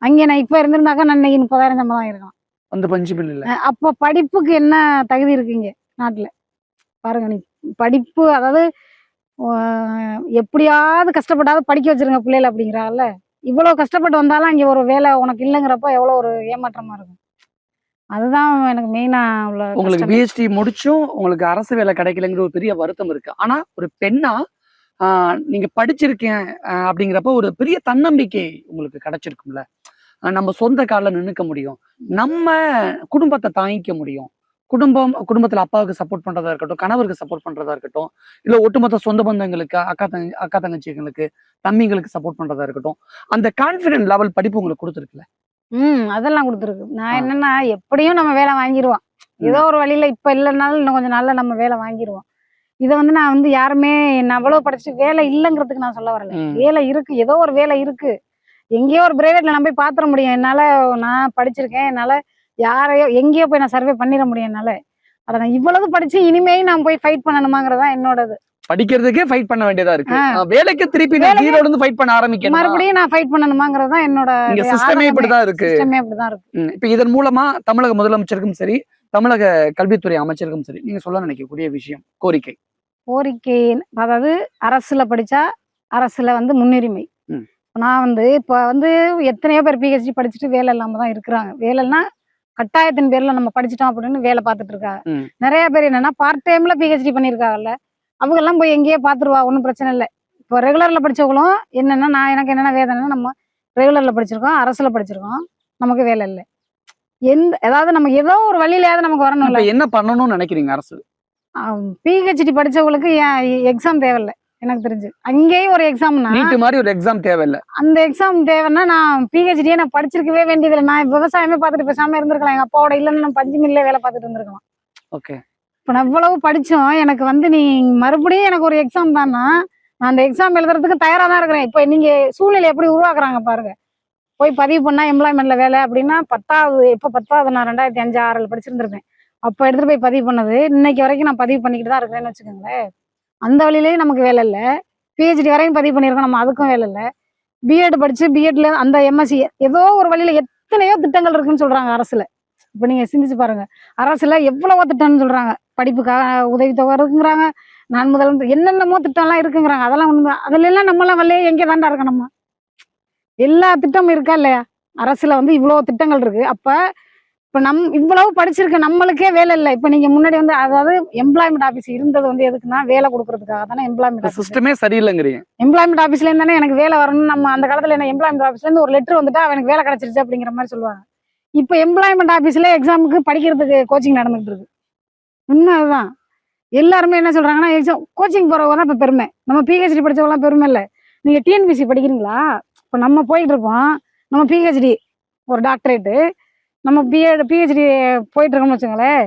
அங்கே நான் இப்போ இருந்திருந்தாக்கா நான் இன்னைக்கு 30,000 சம்பளம் இருக்கலாம். அந்த பஞ்சு மில்லில். அப்போ படிப்புக்கு என்ன தகுதி இருக்குங்க நாட்டில் பாருங்க. நீ படிப்பு அதாவது எப்படியாவது கஷ்டப்பட்டாவது படிக்க வச்சிருங்க பிள்ளைல அப்படிங்கிறாங்கல்ல. இவ்வளவு கஷ்டப்பட்டு வந்தாலும் அங்கே ஒரு வேலை உனக்கு இல்லைங்கிறப்ப எவ்வளோ ஒரு ஏமாற்றமா இருக்கும். அதுதான் எனக்கு மெயினா உள்ள. உங்களுக்கு பிஹெச்டி முடிச்சும் உங்களுக்கு அரசு வேலை கிடைக்கலங்கிற ஒரு பெரிய வருத்தம் இருக்கு. ஆனா ஒரு பெண்ணா நீங்க படிச்சிருக்கேன் அப்படிங்கிறப்ப ஒரு பெரிய தன்னம்பிக்கை உங்களுக்கு கிடைச்சிருக்கும்ல. நம்ம சொந்த காலில் நின்னுக்க முடியும், நம்ம குடும்பத்தை தாங்கிக்க முடியும். குடும்பத்துல அப்பாவுக்கு சப்போர்ட் பண்றதா இருக்கட்டும், கணவருக்கு சப்போர்ட் பண்றதா இருக்கட்டும், இல்ல ஒட்டுமொத்த சொந்த பந்தங்களுக்கு, அக்கா தங்கச்சிங்களுக்கு, தம்பிங்களுக்கு சப்போர்ட் பண்றதா இருக்கட்டும், அந்த கான்பிடன்ட் லெவல் படிப்பு உங்களுக்கு கொடுத்துருக்குல்ல? அதெல்லாம் கொடுத்துருக்கு. நான் ஆ. என்னன்னா எப்படியும் நம்ம வேலை வாங்கிருவோம். ஏதோ ஒரு வழியில இப்ப இல்லைனாலும் இன்னும் கொஞ்சம் நாள்ல நம்ம வேலை வாங்கிருவோம். இதை வந்து நான் வந்து யாருமே என்ன அவ்வளவு படிச்சுட்டு வேலை இல்லைங்கிறதுக்கு நான் சொல்ல வரல. ம். வேலை இருக்கு, ஏதோ ஒரு வேலை இருக்கு. எங்கேயோ ஒரு பிரைவேட்ல நான் போய் பாத்திர முடியும். என்னால நான் படிச்சிருக்கேன். என்னால யாரையோ எங்கேயோ போய் நான் சர்வே பண்ணிட முடியும் என்னால. அத நான் இவ்வளவு படிச்சு இனிமேல் நான் போய் ஃபைட் பண்ணணுமாங்கிறதா என்னோடது. படிக்கிறதுக்கே ஃபைட் பண்ண வேண்டியதா இருக்கு. ஆ. வேலைக்கு திருப்பி நான் ஜீரோல இருந்து ஃபைட் பண்ண ஆரம்பிக்கணும். மறுபடியும் நான் ஃபைட் பண்ணணுமாங்கிறது தான் என்னோட இங்க சிஸ்டமே இப்படிதான் இருக்கு. சிஸ்டமே அப்படிதான் இருக்கு. இப்ப இதன் மூலமா தமிழக முதலமைச்சருக்கும் சரி, தமிழக கல்வித்துறை அமைச்சருக்கும் சரி, நீங்க சொல்ல நினைக்கக்கூடிய விஷயம், கோரிக்கை. அதாவது அரசுல படிச்சா அரசுல வந்து முன்னுரிமை. ம். நான் வந்து இப்ப வந்து எத்தனையோ பேர் பிஹெச்டி படிச்சுட்டு வேலை இல்லாம தான் இருக்கிறாங்க. வேலைன்னா கட்டாயத்தின் பேர்ல நம்ம படிச்சுட்டோம் அப்படின்னு வேலை பார்த்துட்டு இருக்காங்க. ம். நிறைய பேர் என்னன்னா பார்ட் டைம்ல பிஹெச்டி பண்ணியிருக்காங்கல்ல, அவங்க எல்லாம் போய் எங்கேயோ பாத்துருவா, ஒன்றும் பிரச்சனை இல்லை. இப்போ ரெகுலர்ல படிச்சவங்களும் என்னன்னா எனக்கு என்னென்ன வேதனைன்னா, நம்ம ரெகுலர்ல படிச்சிருக்கோம், அரசுல படிச்சிருக்கோம், நமக்கு வேலை இல்லை. ஏதாவது நம்ம ஏதோ ஒரு வழியிலாவது நமக்கு வரணும்ல. இப்ப என்ன பண்ணணும்னு நினைக்கிறீங்க அரசு? பிஹெச்டி படிச்சவங்களுக்கு எக்ஸாம் தேவையில்லை எனக்கு தெரிஞ்சு. அங்கேயும் ஒரு எக்ஸாம்னா நீட் மாதிரி ஒரு எக்ஸாம் தேவையில்லை. அந்த எக்ஸாம் தேவைன்னா நான் பிஹெச்டியே நான் படிச்சிருக்கவே வேண்டியதில்லை. நான் விவசாயமே பார்த்துட்டு பேசாம இருந்திருக்கலாம். எங்க அப்பாவோட இல்லைன்னு நான் பஞ்சு மில்லே வேலை பார்த்துட்டு இருந்திருக்கலாம். ஓகே. இப்போ நான் இவ்வளவு படிச்சோம், எனக்கு வந்து நீ மறுபடியும் எனக்கு ஒரு எக்ஸாம் தான்னா நான் அந்த எக்ஸாம் எழுதுறதுக்கு தயாரா தான் இருக்கிறேன். இப்போ நீங்க சூழ்நிலை எப்படி உருவாக்குறாங்க பாருங்க. போய் பதிவு பண்ணா எம்ப்ளாய்மெண்ட்ல வேலை அப்படின்னா 10வது இப்போ 10வது நான் 2005, 2006 படிச்சிருந்திருப்பேன். அப்போ எடுத்துட்டு போய் பதிவு பண்ணது இன்னைக்கு வரைக்கும் நான் பதிவு பண்ணிக்கிட்டு தான் இருக்கிறேன்னு வச்சுக்கோங்களேன். அந்த வழியிலேயே நமக்கு வேலை இல்லை. பிஹெச்டி வரையும் பதிவு பண்ணியிருக்கோம், நம்ம அதுக்கும் வேலை இல்லை. பிஎட் படிச்சு பிஎட்ல அந்த எம்எஸ்சி ஏதோ ஒரு வழியில எத்தனையோ திட்டங்கள் இருக்குன்னு சொல்றாங்க அரசுல. இப்போ நீங்க சிந்திச்சு பாருங்க, அரசுல எவ்வளவோ திட்டம்னு சொல்றாங்க. படிப்புக்காக உதவித்தொகை இருக்குங்கிறாங்க, நான் முதல்ல என்னென்னமோ திட்டம்லாம் இருக்குங்கிறாங்க. அதெல்லாம் உண்மை. அதுல எல்லாம் நம்மளாம் வரலையே, எங்கே தாண்டா இருக்கோம் நம்ம? எல்லா திட்டமும் இருக்கா இல்லையா? அரசுல வந்து இவ்வளவு திட்டங்கள் இருக்கு. அப்ப இப்ப இவ்வளவு படிச்சிருக்க நம்மளுக்கே வேலை இல்லை. இப்ப நீங்க முன்னாடி வந்து அதாவது எம்ப்ளாய்மெண்ட் ஆபீஸ் இருந்தது வந்து எதுக்குன்னா வேலை கொடுக்கறதுக்காக தானே. எம்ப்ளாய்மெண்ட் சிஸ்டமே சரியில்லைங்கிறீங்க. எம்ப்ளாய்மெண்ட் ஆபீஸ்ல இருந்தானே எனக்கு வேலை வரணும். நம்ம அந்த காலத்துல என்ன எம்ப்ளாய்மெண்ட் ஆபீஸ்ல இருந்து ஒரு லெட்டர் வந்துட்டா அவனுக்கு வேலை கிடைச்சிருச்சு அப்படிங்கிற மாதிரி சொல்லுவாங்க. இப்ப எம்ப்ளாய்மெண்ட் ஆபீஸ்ல எக்ஸாமுக்கு படிக்கிறதுக்கு கோச்சிங் நடந்துகிட்டு இருக்கு. உண்மை அதுதான். எல்லாருமே என்ன சொல்றாங்கன்னா எக்ஸாம் கோச்சிங் போறவங்க தான் இப்ப பெருமை. நம்ம பிஹெச்டி படிச்சவங்களாம் பெருமை இல்லை. நீங்க டிஎன்பிசி படிக்கிறீங்களா? இப்ப நம்ம போயிட்டு இருப்போம், நம்ம பிஹெச்டி ஒரு டாக்டரேட்டு, நம்ம பிஹெச்டி போயிட்டு இருக்கோம்னு வச்சுக்கோங்களேன்.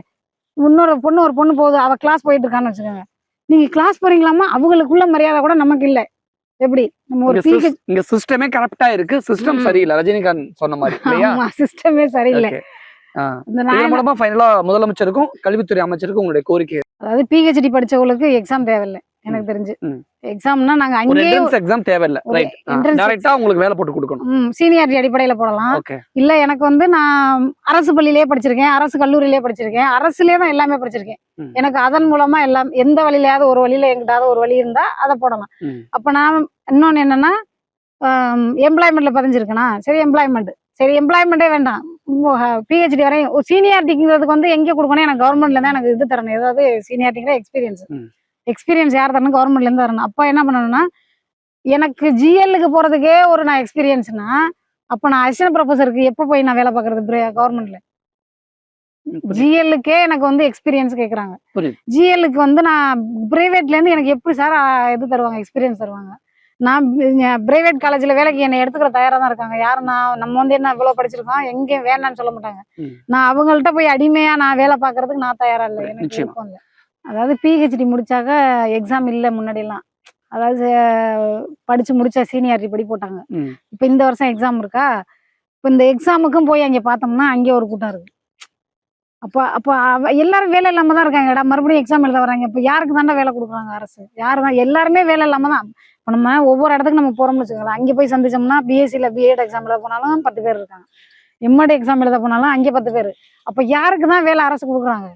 இன்னொரு பொண்ணு போகுது, அவ கிளாஸ் போயிட்டு இருக்கான்னு வச்சுக்கோங்க. நீங்க கிளாஸ் போறீங்களாமா? அவங்களுக்குள்ள மரியாதை கூட நமக்கு இல்லை. எப்படி நம்ம ஒரு இங்க சிஸ்டமே கரெக்டா இருக்கு, சிஸ்டம் சரியில்லை. ரஜினிகாந்த் சொன்ன மாதிரி இல்லையா? சிஸ்டமே சரியில்லை. மூலமா ஃபைனலா முதலமைச்சருக்கும் கல்வித்துறை அமைச்சருக்கும் உங்களுடைய கோரிக்கை? அதாவது பிஹெச்டி படிச்சவங்களுக்கு எக்ஸாம் தேவையில்லை எனக்கு தெரிஞ்சு. எக்ஸாம்னா நாங்க அங்கேயே எக்ஸாம் தேவையில்லை, ரைட்? டைரக்டா உங்களுக்கு வேலை போட்டு கொடுக்கணும். சீனியாரிட்டி அடிப்படையில போடலாம். இல்ல எனக்கு வந்து நான் அரசு பள்ளியிலேயே படிச்சிருக்கேன், அரசு கல்லூரியிலேயே படிச்சிருக்கேன், அரசுலயே தான் எல்லாமே படிச்சிருக்கேன். எனக்கு அதன் மூலமா எல்லாம் எந்த வழியிலாவது ஒரு வழியில எங்கிட்டாவது ஒரு வழி இருந்தா அதை போடலாம். அப்ப நான் இன்னொன்னு என்னன்னா எம்ப்ளாய்மெண்ட்ல பதிஞ்சிருக்கேனா, சரி எம்ப்ளாய்மெண்டே வேண்டாம், பிஹெச்டி வரையும் சீனியாரிட்டிங்கிறதுக்கு வந்து எங்கே கொடுக்கணும்? எனக்கு கவர்மெண்ட்ல தான் எனக்கு இது தரணும். ஏதாவது சீனியாரிட்டிங்கிற எக்ஸ்பீரியன்ஸ் யார் தரணும்? கவர்மெண்ட்ல இருந்து தரணும். அப்ப என்ன பண்ணணும்னா எனக்கு ஜிஎல்லுக்கு போறதுக்கே ஒரு நான் எக்ஸ்பீரியன்ஸ்னா அப்ப நான் அசிஸ்டன்ட் ப்ரொஃபஸருக்கு எப்போ போய் நான் வேலை பார்க்கறது கவர்மெண்ட்ல? ஜிஎல்லுக்கே எனக்கு வந்து எக்ஸ்பீரியன்ஸ் கேட்குறாங்க. ஜிஎல்லுக்கு வந்து நான் பிரைவேட்ல இருந்து எனக்கு எப்படி சார் இது தருவாங்க, எக்ஸ்பீரியன்ஸ் தருவாங்க? நான் பிரைவேட் காலேஜ்ல வேலைக்கு என்னை எடுத்துக்கிற தயாரா தான் இருக்காங்க. யாரும் நம்ம வந்து என்ன இவ்வளவு படிச்சிருக்கோம் எங்கேயும் வேணான்னு சொல்ல மாட்டாங்க. நான் அவங்கள்ட்ட போய் அடிமையா நான் வேலை பார்க்கறதுக்கு நான் தயாரா இல்லை. எனக்கு விருப்பம் இல்லை. அதாவது பிஹெச்டி முடிச்சாக்க எக்ஸாம் இல்லை முன்னாடி எல்லாம். அதாவது படிச்சு முடிச்சா சீனியாரிட்டி படி போட்டாங்க. இப்ப இந்த வருஷம் எக்ஸாம் இருக்கா? இப்ப இந்த எக்ஸாமுக்கும் போய் அங்க பார்த்தோம்னா அங்கே ஒரு கூட்டம் இருக்கு. அப்ப எல்லாரும் வேலை இல்லாம தான் இருக்காங்கடா. மறுபடியும் எக்ஸாம் எழுத வராங்க. இப்ப யாருக்கு தாண்டா வேலை கொடுக்குறாங்க அரசு? யாருதான்? எல்லாருமே வேலை இல்லாம தான். இப்ப நம்ம ஒவ்வொரு இடத்துக்கு நம்ம போறோம்னு வச்சுக்கோங்களேன், அங்கே போய் சந்திச்சோம்னா பிஎஸ்சில பிஎட் எக்ஸாம் எழுத போனாலும் 10 பேர் இருக்காங்க, எம்எட் எக்ஸாம் எழுத போனாலும் அங்கே 10 பேர். அப்ப யாருக்கு தான் வேலை அரசு கொடுக்குறாங்க?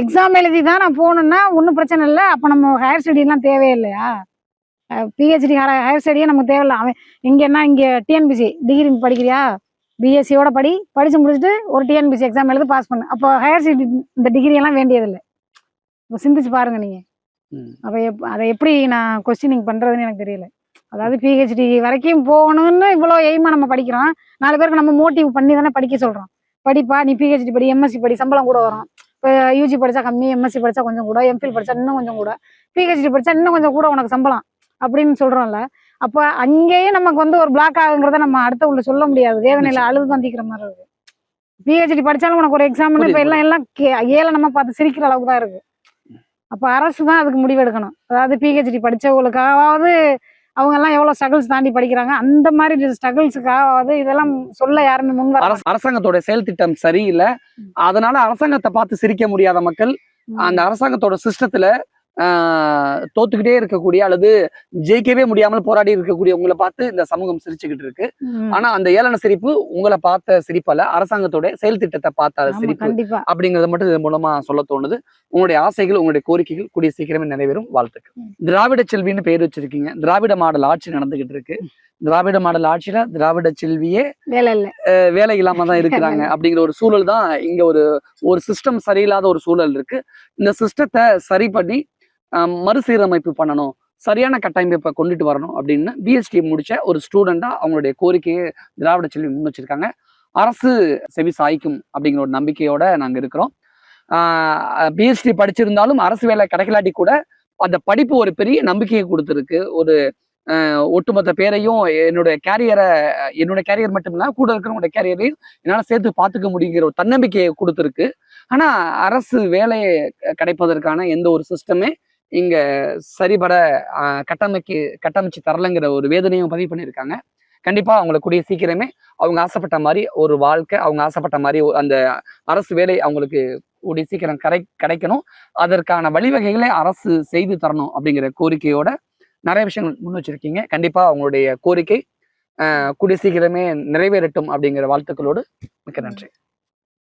எக்ஸாம் எழுதி தான் நான் போகணுன்னா ஒன்றும் பிரச்சனை இல்லை. அப்ப நம்ம ஹையர் ஸ்டடிலாம் தேவையில்லையா? பிஹெச்டி ஹையர் ஸ்டடியே நமக்கு தேவையில்லை. அவன் இங்கன்னா இங்கே டிஎன்பிசி டிகிரி படிக்கிறியா, பிஎஸ்சியோட படிச்சு முடிச்சுட்டு ஒரு டிஎன்பிசி எக்ஸாம் எழுதி பாஸ் பண்ணு. அப்போ ஹையர் ஸ்டடி இந்த டிகிரி எல்லாம் வேண்டியதில்லை. இப்போ சிந்திச்சு பாருங்க நீங்க. அப்போ அதை எப்படி நான் கொஸ்டினிங் பண்றதுன்னு எனக்கு தெரியல. அதாவது பிஹெச்டி வரைக்கும் போகணும்னு இவ்வளோ எய்மா நம்ம படிக்கிறோம். 4 பேருக்கு நம்ம மோட்டிவ் பண்ணி தானே படிக்க சொல்றோம். படிப்பா, நீ பிஹெச்டி படி, எம்எஸ்சி படி, சம்பளம் கூட வரும். இப்போ யூஜி படிச்சா கம்மி, எம்எஸ்சி படிச்சா கொஞ்சம் கூட, எம்ஃபில் படிச்சா இன்னும் கொஞ்சம் கூட, பிஹெச்டி படிச்சா இன்னும் கொஞ்சம் கூட உனக்கு சம்பளம் அப்படின்னு சொல்றோம்ல. அப்போ அங்கேயும் நமக்கு வந்து ஒரு பிளாக் ஆகுங்கிறத நம்ம அடுத்த உள்ள சொல்ல முடியாது. வேதனையில அழுது தந்திக்கிற மாதிரி இருக்கு. பிஹெச்டி படிச்சாலும் உனக்கு ஒரு எக்ஸாம்னு இப்போ எல்லாம் ஏளனமா பார்த்து சிரிக்கிற அளவுக்கு தான் இருக்கு. அப்போ அரசு தான் அதுக்கு முடிவெடுக்கணும். அதாவது பிஹெச்டி படிச்சவங்களுக்காவது அவங்க எல்லாம் எவ்வளவு ஸ்ட்ரகிள்ஸ் தாண்டி படிக்கிறாங்க, அந்த மாதிரி ஸ்ட்ரகிள்ஸுக்காவது இதெல்லாம் சொல்ல யாருமே முன் வர. அரசாங்கத்தோட செயல் திட்டம் சரியில்லை, அதனால அரசாங்கத்தை பார்த்து சிரிக்க முடியாத மக்கள் அந்த அரசாங்கத்தோட சிஸ்டத்துல தோத்துக்கிட்டே இருக்கக்கூடிய அல்லது ஜெயிக்கவே முடியாமல் போராடி இருக்கக்கூடிய உங்களை பார்த்து இந்த சமூகம் சிரிச்சுக்கிட்டு இருக்கு. ஆனா அந்த ஏளன சிரிப்பு உங்களை பார்த்த சிரிப்பல்ல, அரசாங்கத்தோட செயல் திட்டத்தை பார்த்த சிரிப்பு அப்படிங்கறத மட்டும் இதன் மூலமா சொல்ல தோணுது. உங்களுடைய ஆசைகள், உங்களுடைய கோரிக்கைகள் கூடிய சீக்கிரமே நிறைவேறும். வாழ்த்துக்கள். திராவிட செல்வின்னு பேர் வச்சிருக்கீங்க. திராவிட மாடல் ஆட்சி நடந்துகிட்டு இருக்கு. திராவிட மாடல் ஆட்சியில திராவிட செல்வியே வேலை இல்லாம தான் இருக்கிறாங்க அப்படிங்கிற ஒரு சூழல் தான் இங்க. ஒரு சிஸ்டம் சரியில்லாத ஒரு சூழல் இருக்கு. இந்த சிஸ்டத்தை சரி பண்ணி மறுசீரமைப்பு பண்ணணும், சரியான கட்டமைப்பை கொண்டுட்டு வரணும் அப்படின்னு பிஹெச்டி முடிச்ச ஒரு ஸ்டூடெண்டா அவங்களுடைய கோரிக்கையை திராவிட செல்வி முன் வச்சிருக்காங்க. அரசு செவி சாய்க்கும் அப்படிங்கிற ஒரு நம்பிக்கையோட நாங்க இருக்கிறோம். பிஹெச்டி படிச்சிருந்தாலும் அரசு வேலை கிடைக்கலாட்டி கூட அந்த படிப்பு ஒரு பெரிய நம்பிக்கையை கொடுத்துருக்கு. ஒரு ஒட்டுமொத்த பேரையும் என்னுடைய கேரியர் மட்டும் இல்ல, கூட இருக்கிறவங்களுடைய கேரியரையும் என்னால சேர்த்து பார்த்துக்க முடியுங்கிற ஒரு தன்னம்பிக்கையை கொடுத்துருக்கு. ஆனா அரசு வேலையை கிடைப்பதற்கான எந்த ஒரு சிஸ்டமே இங்க சரிபட கட்டமைச்சு தரலைங்கிற ஒரு வேதனையும் பதிவு பண்ணியிருக்காங்க. கண்டிப்பா அவங்களை கூடிய சீக்கிரமே அவங்க ஆசைப்பட்ட மாதிரி ஒரு வாழ்க்கை, அவங்க ஆசைப்பட்ட மாதிரி அந்த அரசு வேலை அவங்களுக்கு கூடிய சீக்கிரம் கிடைக்கணும். அதற்கான வழிவகைகளை அரசு செய்து தரணும் அப்படிங்கிற கோரிக்கையோட நிறைய விஷயங்கள் முன் வச்சிருக்கீங்க. கண்டிப்பா அவங்களுடைய கோரிக்கை கூடிய சீக்கிரமே நிறைவேறட்டும் அப்படிங்கிற வாழ்த்துக்களோடு மிக்க நன்றி.